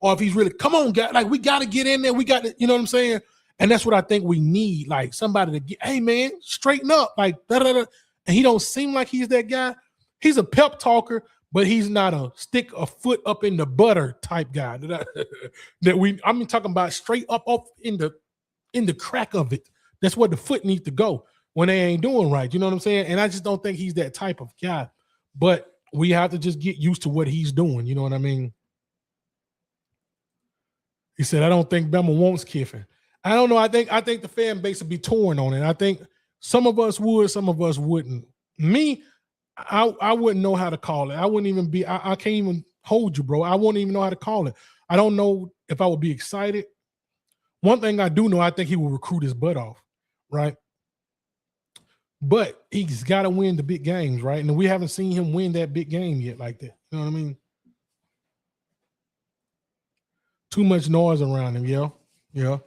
or if he's really, come on, guys, like we got to get in there. We got to, you know what I'm saying? And that's what I think we need, like somebody to get, hey, man, straighten up, like, da-da-da. And he don't seem like he's that guy. He's a pep talker, but he's not a stick a foot up in the butter type guy. I'm talking about straight up in the crack of it. That's where the foot needs to go when they ain't doing right. You know what I'm saying? And I just don't think he's that type of guy. But we have to just get used to what he's doing. You know what I mean? He said, I don't think Bama wants Kiffin. I don't know. I think the fan base would be torn on it. I think some of us would, some of us wouldn't. Me, I wouldn't know how to call it. I wouldn't even be, I can't even hold you, bro. I wouldn't even know how to call it. I don't know if I would be excited. One thing I do know, I think he will recruit his butt off, right? But he's got to win the big games, right? And we haven't seen him win that big game yet like that. You know what I mean? Too much noise around him, yeah. Yeah.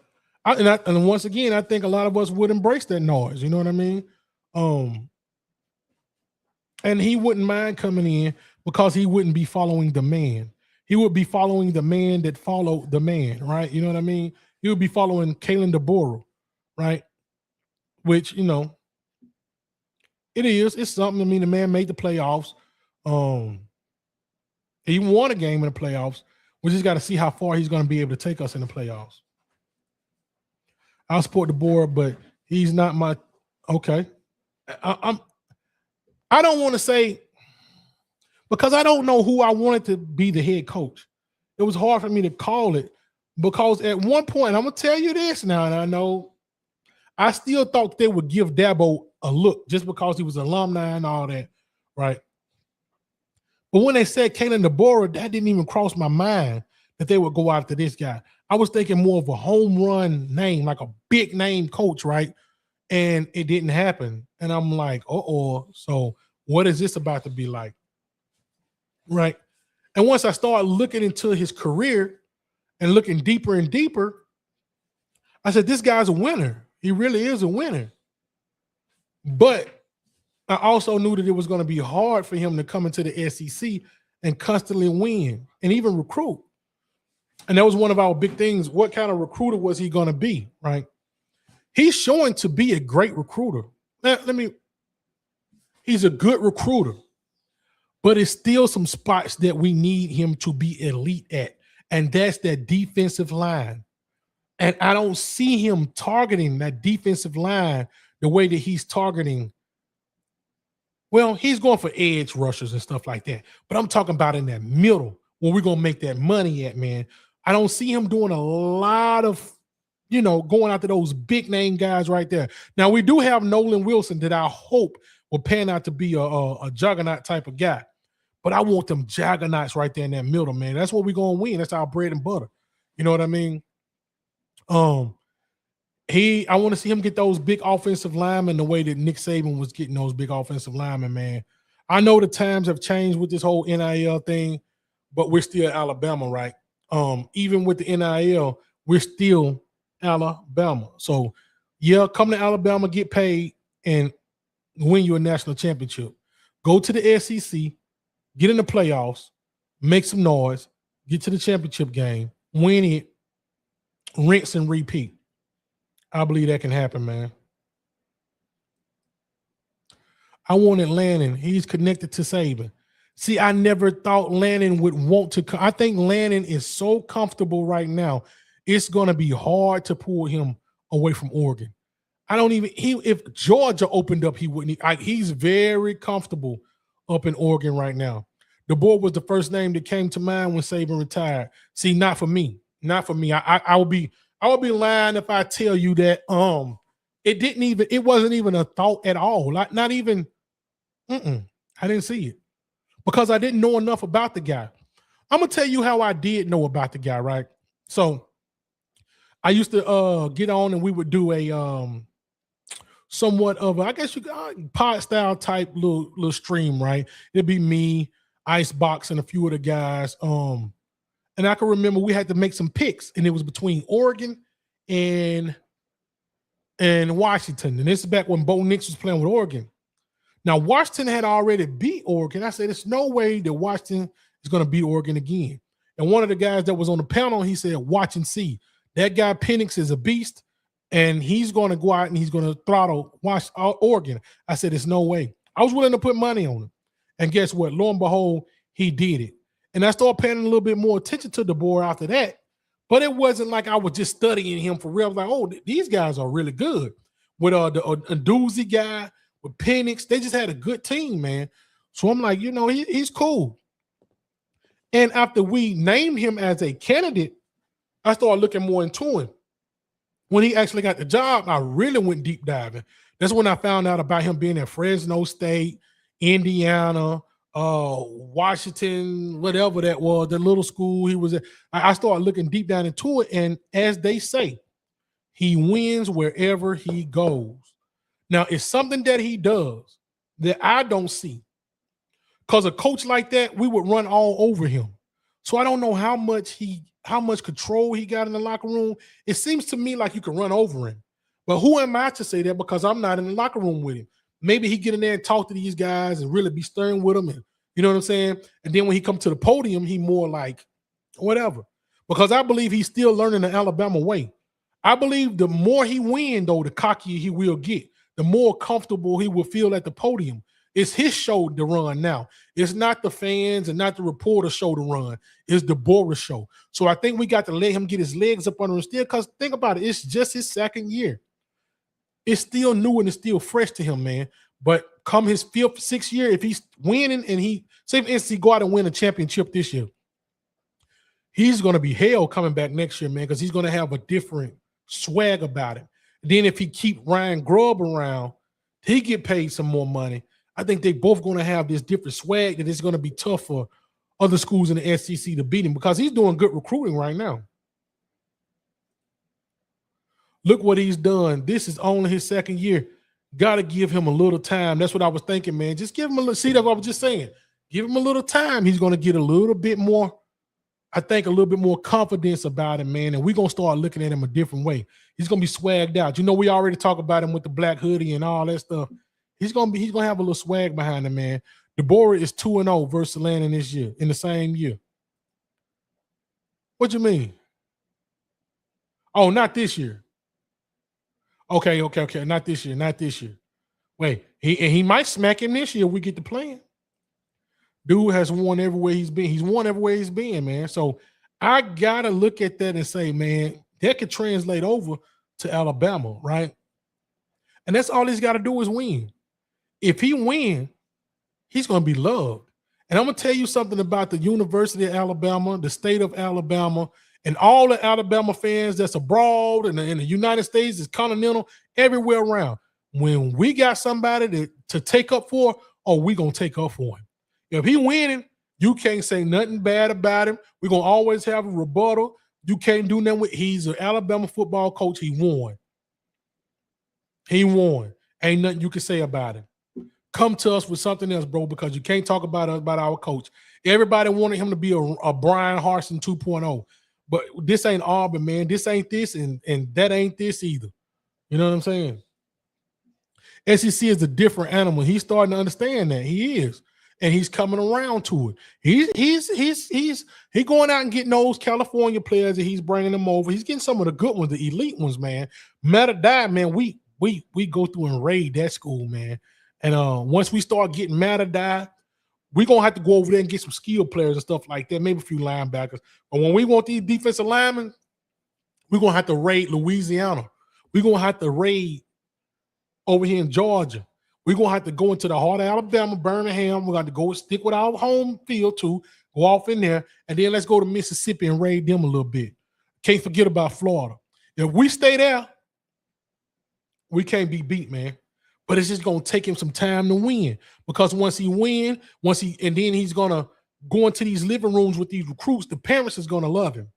And once again, I think a lot of us would embrace that noise. You know what I mean? And he wouldn't mind coming in because he wouldn't be following the man. He would be following the man that followed the man, right? You know what I mean? He would be following Kalen DeBoer, right? Which, you know, it is. It's something. I mean, the man made the playoffs. He won a game in the playoffs. We just got to see how far he's going to be able to take us in the playoffs. I'll support DeBoer, but he's not my okay. I don't want to say because I don't know who I wanted to be the head coach. It was hard for me to call it because at one point, I'm gonna tell you this now, and I know I still thought they would give Dabo a look just because he was alumni and all that, right? But when they said Kalen DeBoer, that didn't even cross my mind that they would go after this guy. I was thinking more of a home run name, like a big name coach, right? And it didn't happen. And I'm like, so what is this about to be like? Right. And once I started looking into his career and looking deeper and deeper, I said, this guy's a winner. He really is a winner. But I also knew that it was going to be hard for him to come into the SEC and constantly win and even recruit. And that was one of our big things. What kind of recruiter was he going to be, right? He's showing to be a great recruiter. He's a good recruiter, but it's still some spots that we need him to be elite at. And that's that defensive line. And I don't see him targeting that defensive line the way that he's targeting. Well, he's going for edge rushers and stuff like that. But I'm talking about in that middle where we're going to make that money at, man. I don't see him doing a lot of, going after those big name guys right there. Now, we do have Nolan Wilson that I hope will pan out to be a juggernaut type of guy. But I want them juggernauts right there in that middle, man. That's what we're going to win. That's our bread and butter. You know what I mean? I want to see him get those big offensive linemen the way that Nick Saban was getting those big offensive linemen, man. I know the times have changed with this whole NIL thing, but we're still Alabama, right? Even with the NIL, we're still Alabama. So, yeah, come to Alabama, get paid, and win you a national championship. Go to the SEC, get in the playoffs, make some noise, get to the championship game, win it, rinse and repeat. I believe that can happen, man. I wanted Lanning. He's connected to Saban. See, I never thought Lanning would want to. I think Lanning is so comfortable right now. It's going to be hard to pull him away from Oregon. If Georgia opened up, he wouldn't. He's very comfortable up in Oregon right now. DeBoer was the first name that came to mind when Saban retired. See, not for me. Not for me. I would be I would be lying if I tell you that it wasn't even a thought at all. Like not even I didn't see it because I didn't know enough about the guy. I'm gonna tell you how I did know about the guy, right? So I used to get on and we would do a somewhat of a, I guess you pod style type little stream, right? It'd be me, Icebox, and a few of the guys. And I can remember we had to make some picks, and it was between Oregon and Washington. And this is back when Bo Nix was playing with Oregon. Now, Washington had already beat Oregon. I said, there's no way that Washington is going to beat Oregon again. And one of the guys that was on the panel, he said, watch and see. That guy Penix is a beast, and he's going to go out and he's going to throttle Oregon. I said, there's no way. I was willing to put money on him. And guess what? Lo and behold, he did it. And I started paying a little bit more attention to DeBoer after that. But it wasn't like I was just studying him for real. I was like, oh, these guys are really good. With a doozy guy, with Penix, they just had a good team, man. So I'm like, he's cool. And after we named him as a candidate, I started looking more into him. When he actually got the job, I really went deep diving. That's when I found out about him being at Fresno State, Indiana, Washington, whatever that was, the little school he was at. I started looking deep down into it. And as they say, he wins wherever he goes. Now, it's something that he does that I don't see. Because a coach like that, we would run all over him. So I don't know how much control he got in the locker room. It seems to me like you can run over him. But who am I to say that? Because I'm not in the locker room with him. Maybe he get in there and talk to these guys and really be stern with them. And you know what I'm saying? And then when he come to the podium, he more like whatever. Because I believe he's still learning the Alabama way. I believe the more he wins, though, the cockier he will get. The more comfortable he will feel at the podium. It's his show to run now. It's not the fans and not the reporter show to run. It's the DeBoer show. So I think we got to let him get his legs up under him still, because think about it. It's just his second year. It's still new and it's still fresh to him, man. But come his fifth, sixth year, if he's winning and say for instance, he go out and win a championship this year, he's going to be hell coming back next year, man, because he's going to have a different swag about him. Then if he keep Ryan Grubb around, he get paid some more money. I think they both going to have this different swag that it's going to be tough for other schools in the SEC to beat him, because he's doing good recruiting right now. Look what he's done. This is only his second year. Got to give him a little time. That's what I was thinking, man. Just give him a little. See, that's what I was just saying. Give him a little time. He's going to get a little bit more, I think, a little bit more confidence about him, man. And we're going to start looking at him a different way. He's going to be swagged out. We already talk about him with the black hoodie and all that stuff. He's going to have a little swag behind him, man. DeBoer is 2-0 versus Atlanta this year, in the same year. What you mean? Oh, not this year. Okay. Not this year. Wait, he might smack him this year if we get to playing. Dude has won everywhere he's been. He's won everywhere he's been, man. So I got to look at that and say, man, that could translate over to Alabama, right? And that's all he's got to do is win. If he wins, he's going to be loved. And I'm going to tell you something about the University of Alabama, the state of Alabama, and all the Alabama fans that's abroad and in the United States, is continental, everywhere around. When we got somebody to take up for, we going to take up for him. If he winning, you can't say nothing bad about him. We're going to always have a rebuttal. You can't do nothing with. He's an Alabama football coach. He won. Ain't nothing you can say about him. Come to us with something else, bro, because you can't talk about us, about our coach. Everybody wanted him to be a Brian Harsin 2.0. But this ain't Auburn, man. This ain't this, and that ain't this either. You know what I'm saying? SEC is a different animal. He's starting to understand that. He is. And he's coming around to it. He's going out and getting those California players, and he's bringing them over. He's getting some of the good ones, the elite ones, man. Matter of that, man, we go through and raid that school, man. And once we start getting Matter, we're going to have to go over there and get some skilled players and stuff like that, maybe a few linebackers. But when we want these defensive linemen, we're going to have to raid Louisiana. We're going to have to raid over here in Georgia. We're going to have to go into the heart of Alabama, Birmingham. We're going to go stick with our home field too, go off in there, and then let's go to Mississippi and raid them a little bit. Can't forget about Florida. If we stay there, we can't be beat, man. But it's just gonna take him some time to win. Because once he win, and then he's gonna go into these living rooms with these recruits, the parents is gonna love him.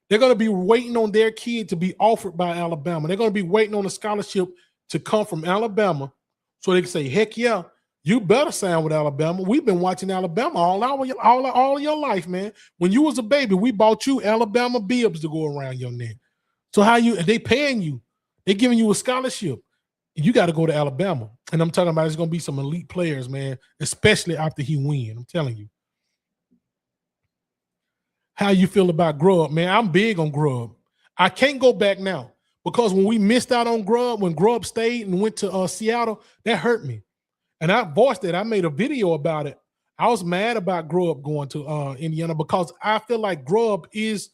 They're gonna be waiting on their kid to be offered by Alabama. They're gonna be waiting on a scholarship to come from Alabama so they can say, heck yeah, you better sign with Alabama. We've been watching Alabama all your life, man. When you was a baby, we bought you Alabama bibs to go around your neck. So they paying you, they giving you a scholarship. You got to go to Alabama. And I'm talking about it's going to be some elite players, man, especially after he win. I'm telling you. How you feel about Grubb, man? I'm big on Grubb. I can't go back now because when we missed out on Grubb, when Grubb stayed and went to Seattle, that hurt me. And I voiced it. I made a video about it. I was mad about Grubb going to Indiana because I feel like Grubb is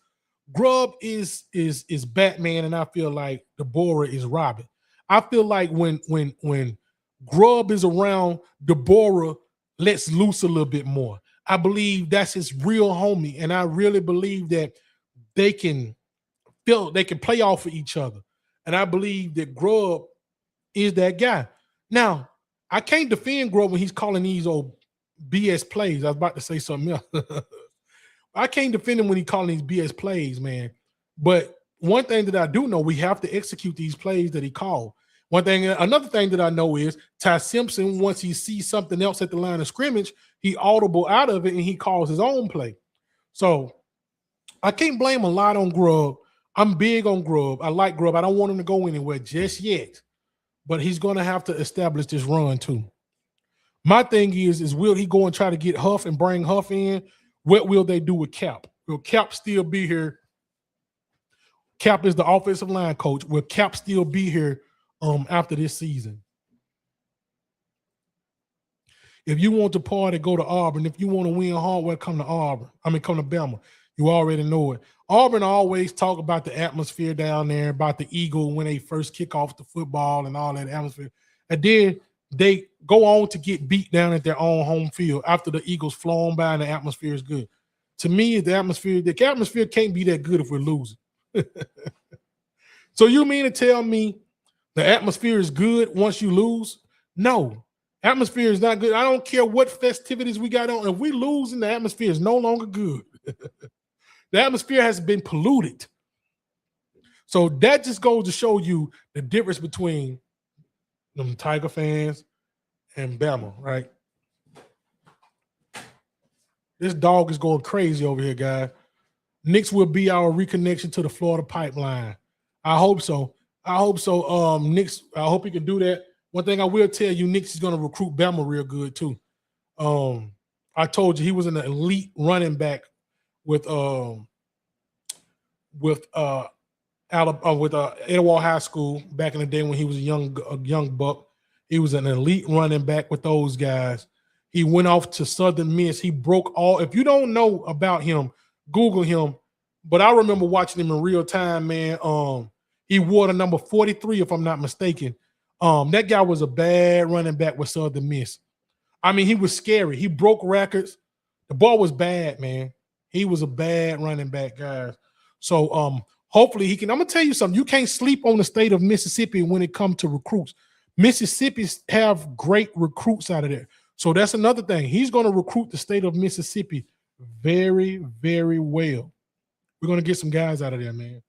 Batman, and I feel like Deborah is Robin. I feel like when Grubb is around, Deborah lets loose a little bit more. I believe that's his real homie, and I really believe that they can play off of each other. And I believe that Grubb is that guy. Now, I can't defend Grubb when he's calling these old BS plays. I was about to say something else. I can't defend him when he's calling these BS plays, man. But one thing that I do know, we have to execute these plays that he called. Another thing that I know is Ty Simpson, once he sees something else at the line of scrimmage, he audible out of it and he calls his own play. So I can't blame a lot on Grubb. I'm big on Grubb. I like Grubb. I don't want him to go anywhere just yet, but he's going to have to establish this run too. My thing is will he go and try to get Huff and bring Huff in? What will they do with Cap? Will Cap still be here? Cap is the offensive line coach. Will Cap still be here after this season? If you want to party, go to Auburn. If you want to win hardware, come to Auburn. Come to Bama. You already know it. Auburn always talk about the atmosphere down there, about the Eagle when they first kick off the football and all that atmosphere. And then they go on to get beat down at their own home field after the Eagles flown by and the atmosphere is good. To me, the atmosphere can't be that good if we're losing. So you mean to tell me the atmosphere is good once you lose? No, atmosphere is not good. I don't care what festivities we got on. If we lose, the atmosphere is no longer good. The atmosphere has been polluted. So that just goes to show you the difference between them Tiger fans and Bama, right? This dog is going crazy over here, guys. Nix will be our reconnection to the Florida pipeline. I hope so. Nix, I hope he can do that. One thing I will tell you, Nix is going to recruit Bama real good too. I told you he was an elite running back with Edward High School back in the day when he was a young buck. He was an elite running back with those guys. He went off to Southern Miss. He broke all. If you don't know about him, Google him. But I remember watching him in real time, man. He wore the number 43, if I'm not mistaken. That guy was a bad running back with Southern Miss. I mean, he was scary. He broke records. The ball was bad, man. He was a bad running back, guys. So hopefully he can. I'm gonna tell you something. You can't sleep on the state of Mississippi when it comes to recruits. Mississippi have great recruits out of there. So that's another thing. He's going to recruit the state of Mississippi very, very well. We're going to get some guys out of there, man.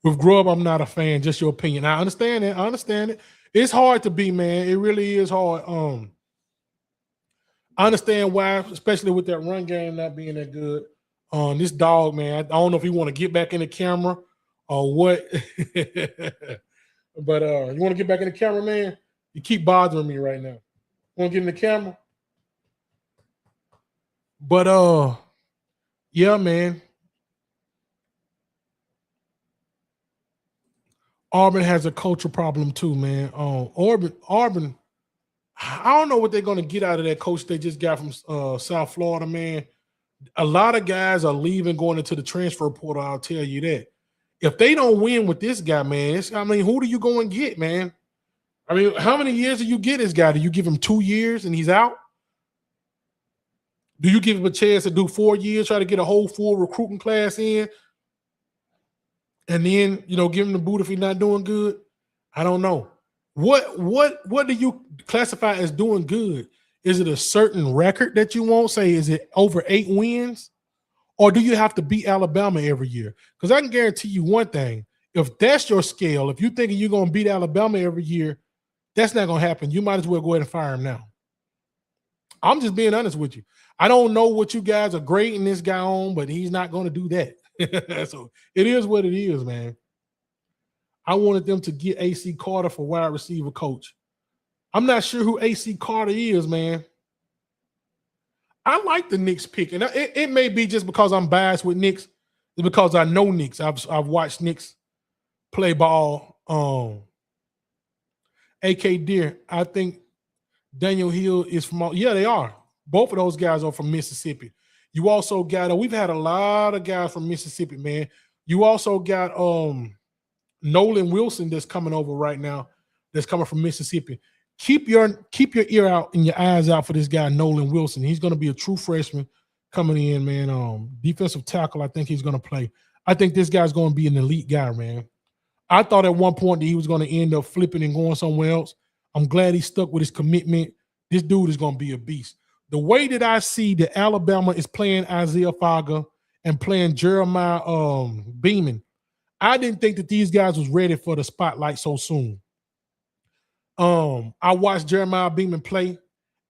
With Grubb, I'm not a fan. Just your opinion. I understand it. It's hard to be, man. It really is hard. I understand why, especially with that run game not being that good. This dog, man, I don't know if he want to get back in the camera or what. But you want to get back in the camera, man? You keep bothering me right now. Want to get in the camera? But yeah, man. Auburn has a culture problem too, man. Auburn, I don't know what they're going to get out of that coach they just got from South Florida, man. A lot of guys are leaving, going into the transfer portal, I'll tell you that. If they don't win with this guy, man, who do you go and get, man? I mean, how many years do you get this guy? Do you give him 2 years and he's out? Do you give him a chance to do 4 years, try to get a whole full recruiting class in, and then give him the boot if he's not doing good? I don't know. What do you classify as doing good? Is it a certain record that you won't say? Is it over 8 wins? Or do you have to beat Alabama every year? Because I can guarantee you one thing. If that's your scale, if you're thinking you're going to beat Alabama every year, that's not going to happen. You might as well go ahead and fire him now. I'm just being honest with you. I don't know what you guys are grading this guy on, but he's not going to do that. So it is what it is, man. I wanted them to get AC Carter for wide receiver coach. I'm not sure who AC Carter is, man. I like the Knicks pick, and it may be just because I'm biased with Knicks. It's because I know Knicks. I've watched Knicks play ball. AK Deer, I think Daniel Hill is from. Yeah, they are. Both of those guys are from Mississippi. You also got. We've had a lot of guys from Mississippi, man. You also got Nolan Wilson that's coming over right now. That's coming from Mississippi. Keep your ear out and your eyes out for this guy, Nolan Wilson. He's going to be a true freshman coming in, man. Defensive tackle, I think he's going to play. I think this guy's going to be an elite guy, man. I thought at one point that he was going to end up flipping and going somewhere else. I'm glad he stuck with his commitment. This dude is going to be a beast. The way that I see that Alabama is playing Isaiah Faga and playing Jeremiah Beaman, I didn't think that these guys was ready for the spotlight so soon. I watched Jeremiah Beaman play,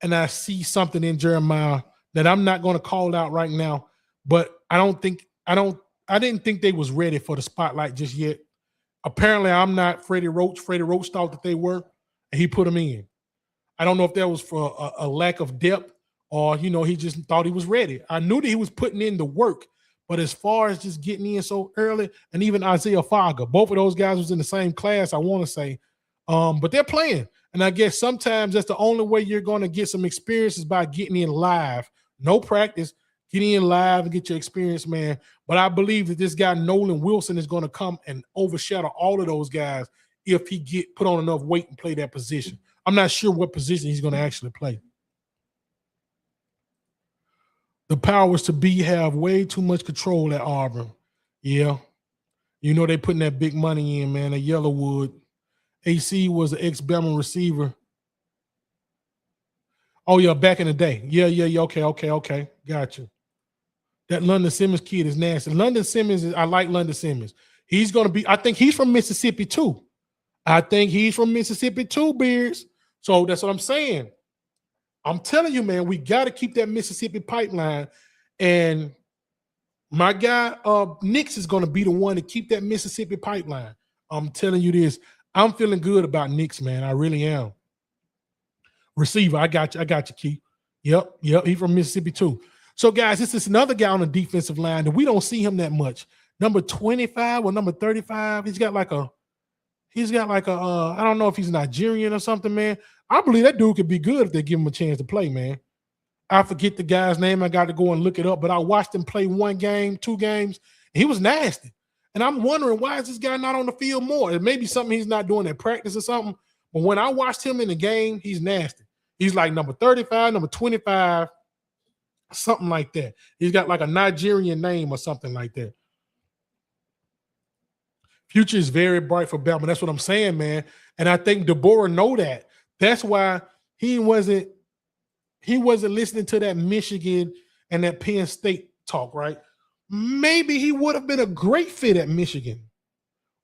and I see something in Jeremiah that I'm not going to call out right now, but I didn't think they was ready for the spotlight just yet. Apparently, I'm not Freddie Roach. Freddie Roach thought that they were, and he put them in. I don't know if that was for a lack of depth or, he just thought he was ready. I knew that he was putting in the work, but as far as just getting in so early, and even Isaiah Faga, both of those guys was in the same class, I want to say. But they're playing. And I guess sometimes that's the only way you're going to get some experience is by getting in live. No practice, getting in live and get your experience, man. But I believe that this guy, Nolan Wilson, is going to come and overshadow all of those guys if he get put on enough weight and play that position. I'm not sure what position he's going to actually play. The powers to be have way too much control at Auburn. Yeah. They putting that big money in, man, at Yellowwood. AC was an ex-Bama receiver. Oh, yeah, back in the day. Yeah. Okay. Gotcha. That London Simmons kid is nasty. London Simmons, I like London Simmons. He's going to be, I think he's from Mississippi too. Beards. So that's what I'm saying. I'm telling you, man, we got to keep that Mississippi pipeline. And my guy, Nix, is going to be the one to keep that Mississippi pipeline. I'm telling you this. I'm feeling good about Nix, man. I really am. Receiver, I got you, Key. Yep. He's from Mississippi too. So, guys, this is another guy on the defensive line that we don't see him that much. Number 25 or number 35. He's got like a, I don't know if he's Nigerian or something, man. I believe that dude could be good if they give him a chance to play, man. I forget the guy's name. I got to go and look it up, but I watched him play 1 game, 2 games. And he was nasty. And I'm wondering, why is this guy not on the field more? It may be something he's not doing at practice or something. But when I watched him in the game, he's nasty. He's like number 35, number 25, something like that. He's got like a Nigerian name or something like that. Future is very bright for Bama. That's what I'm saying, man. And I think Deborah know that. That's why he wasn't listening to that Michigan and that Penn State talk, right? Maybe he would have been a great fit at Michigan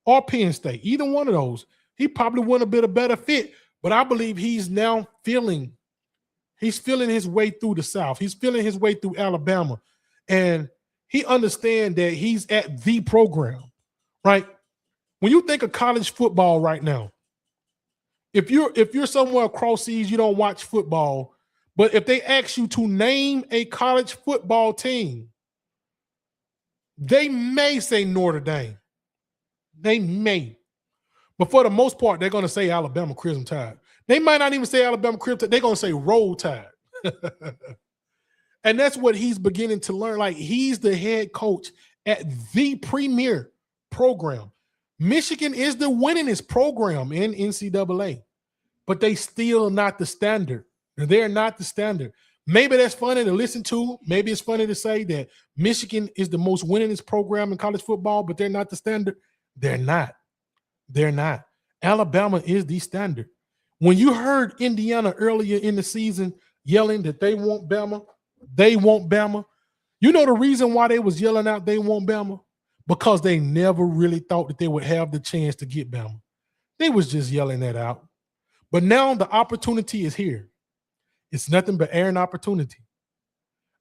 or Penn State. Either one of those. He probably would have been a better fit. But I believe he's now feeling his way through the South. He's feeling his way through Alabama. And he understands that he's at the program, right? When you think of college football right now, if you're somewhere across seas, you don't watch football, but if they ask you to name a college football team, they may say Notre Dame. They may. But for the most part, they're going to say Alabama Crimson Tide. They might not even say Alabama Crimson Tide. They're going to say Roll Tide. And that's what he's beginning to learn. Like, he's the head coach at the premier program. Michigan is the winningest program in NCAA, but they still not the standard. They're not the standard. Maybe that's funny to listen to. Maybe it's funny to say that Michigan is the most winningest program in college football, but they're not the standard. They're not. They're not. Alabama is the standard. When you heard Indiana earlier in the season yelling that they want Bama, you know the reason why they was yelling out they want Bama? Because they never really thought that they would have the chance to get Bama. They was just yelling that out. But now the opportunity is here. It's nothing but air and opportunity.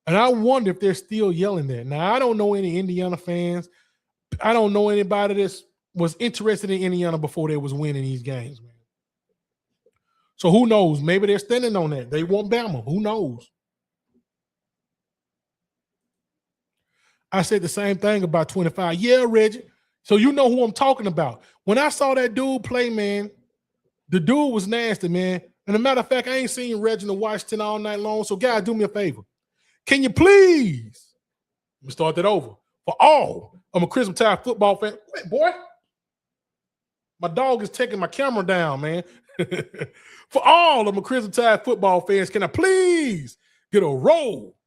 And I wonder if they're still yelling that. Now, I don't know any Indiana fans. I don't know anybody that was interested in Indiana before they was winning these games, man. So who knows? Maybe they're standing on that. They want Bama. Who knows? I said the same thing about 25. Yeah, Reggie. So you know who I'm talking about. When I saw that dude play, man, the dude was nasty, man. And a matter of fact, I ain't seen Reginald Washington all night long. So, guys, do me a favor. Can you please, let me start that over. For all of my Crimson Tide football fan. Wait, boy. My dog is taking my camera down, man. For all of my Crimson Tide football fans, can I please get a roll,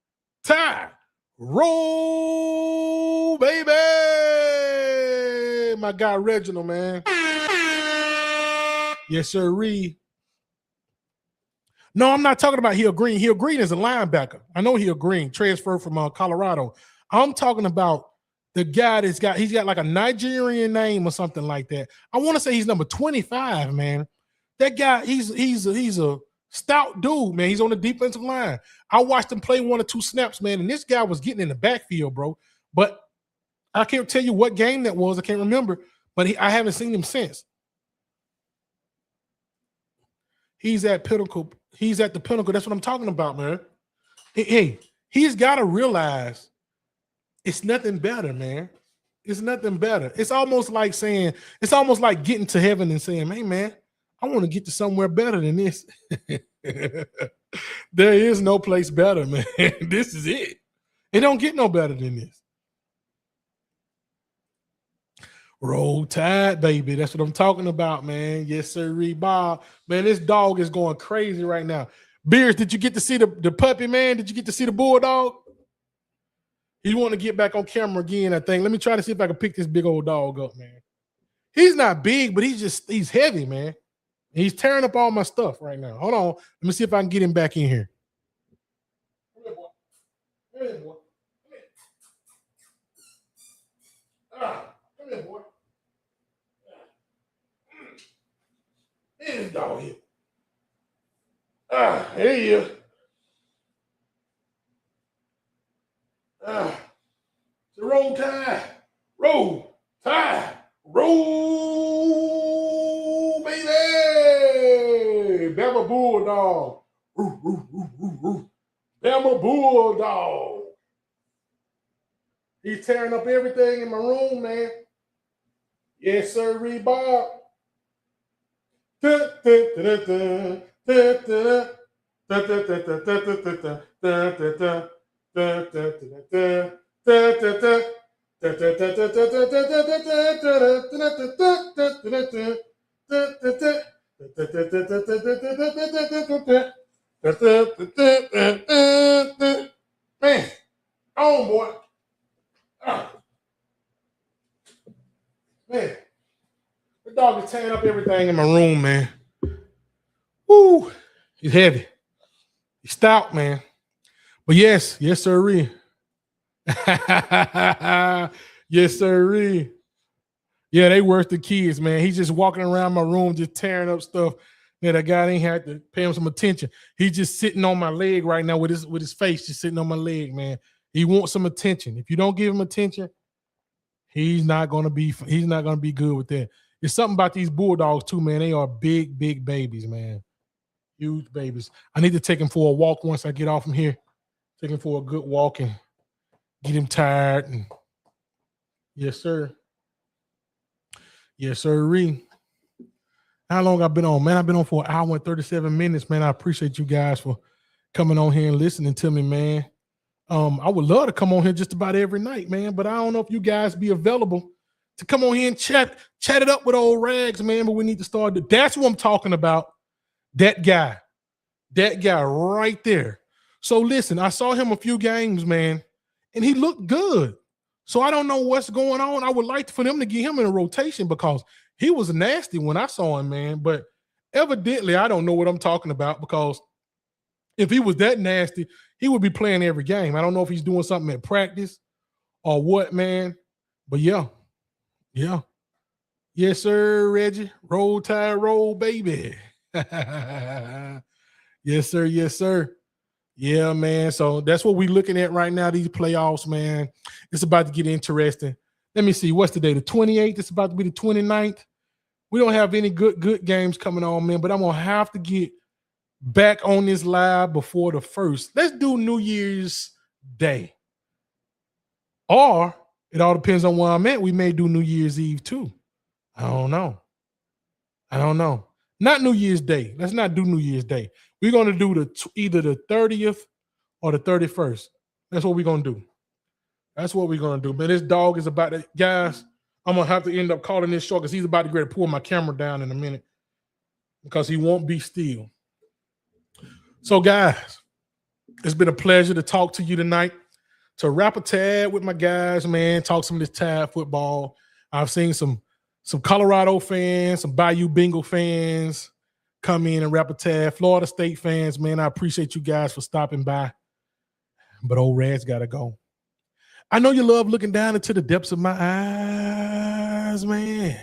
tide, roll, baby? My guy Reginald, man. Yes, sir, Reed. No, I'm not talking about Hill Green. Hill Green is a linebacker. I know Hill Green, transferred from Colorado. I'm talking about the guy he's got like a Nigerian name or something like that. I want to say he's number 25, man. That guy, he's a stout dude, man. He's on the defensive line. I watched him play 1 or 2 snaps, man, and this guy was getting in the backfield, bro. But I can't tell you what game that was. I can't remember, but I haven't seen him since. He's at Pinnacle. He's at the Pinnacle. That's what I'm talking about, man. Hey, he's got to realize it's nothing better, man. It's nothing better. It's almost like getting to heaven and saying, hey, man, I want to get to somewhere better than this. There is no place better, man. This is it. It don't get no better than this. Roll Tide, baby. That's what I'm talking about, man. Yes, sir, Bob. Man, this dog is going crazy right now. Beers, did you get to see the puppy, man? Did you get to see the bulldog? He want to get back on camera again, I think. Let me try to see if I can pick this big old dog up, man. He's not big, but he's heavy, man. He's tearing up all my stuff right now. Hold on. Let me see if I can get him back in here. Come here, boy. Come here, boy. Come here, boy. Here's the dog here. Here he is. The roll tide. Roll tide. Roll, baby. Bama Bulldog. Bama Bulldog. He's tearing up everything in my room, man. Yes, sir, Bob. Man, on boy. Man, the dog is tearing up everything in my room, man. Woo, he's heavy. He's stout, man. But yes, sir. Yes, sir. Yeah, they worse the kids, man. He's just walking around my room, just tearing up stuff. That guy ain't had to pay him some attention. He's just sitting on my leg right now with his face just sitting on my leg, man. He wants some attention. If you don't give him attention, he's not gonna be good with that. There's something about these bulldogs too, man. They are big, big babies, man. Huge babies. I need to take him for a walk once I get off from here. Take him for a good walk and get him tired. And yes, sir. Yes, sir. How long I've been on, man? I've been on for 1 hour and 37 minutes, man. I appreciate you guys for coming on here and listening to me, man. I would love to come on here just about every night, man, but I don't know if you guys be available to come on here and chat it up with old Rags, man, but we need to start. That's what I'm talking about. That guy right there. So listen, I saw him a few games, man, and he looked good. So I don't know what's going on. I would like for them to get him in a rotation because he was nasty when I saw him, man. But evidently, I don't know what I'm talking about because if he was that nasty, he would be playing every game. I don't know if he's doing something at practice or what, man. But yeah. Yes, sir, Reggie. Roll Tide, roll, baby. Yes, sir. Yes, sir. Yeah, man. So that's what we're looking at right now. These playoffs, man. It's about to get interesting. Let me see. What's the day? The 28th. It's about to be the 29th. We don't have any good games coming on, man. But I'm gonna have to get back on this live before the first. Let's do New Year's Day. Or it all depends on where I'm at. We may do New Year's Eve too. I don't know. Not New Year's Day. Let's not do New Year's Day. We're going to do either the 30th or the 31st. That's what we're going to do. That's what we're going to do. But this dog is about to, guys, I'm going to have to end up calling this short because he's about to get ready to pull my camera down in a minute because he won't be still. So, guys, it's been a pleasure to talk to you tonight. To wrap a tad with my guys, man, talk some of this Tide football. I've seen some Colorado fans, some Bayou Bengal fans come in and wrap a tad. Florida State fans, man, I appreciate you guys for stopping by. But old Rad's got to go. I know you love looking down into the depths of my eyes, man.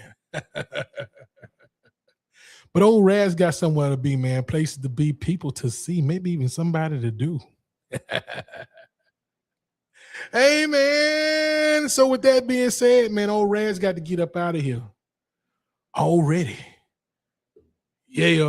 But old Rad's got somewhere to be, man. Places to be, people to see, maybe even somebody to do. Hey, man. So with that being said, man, old Rad's got to get up out of here already. Yeah.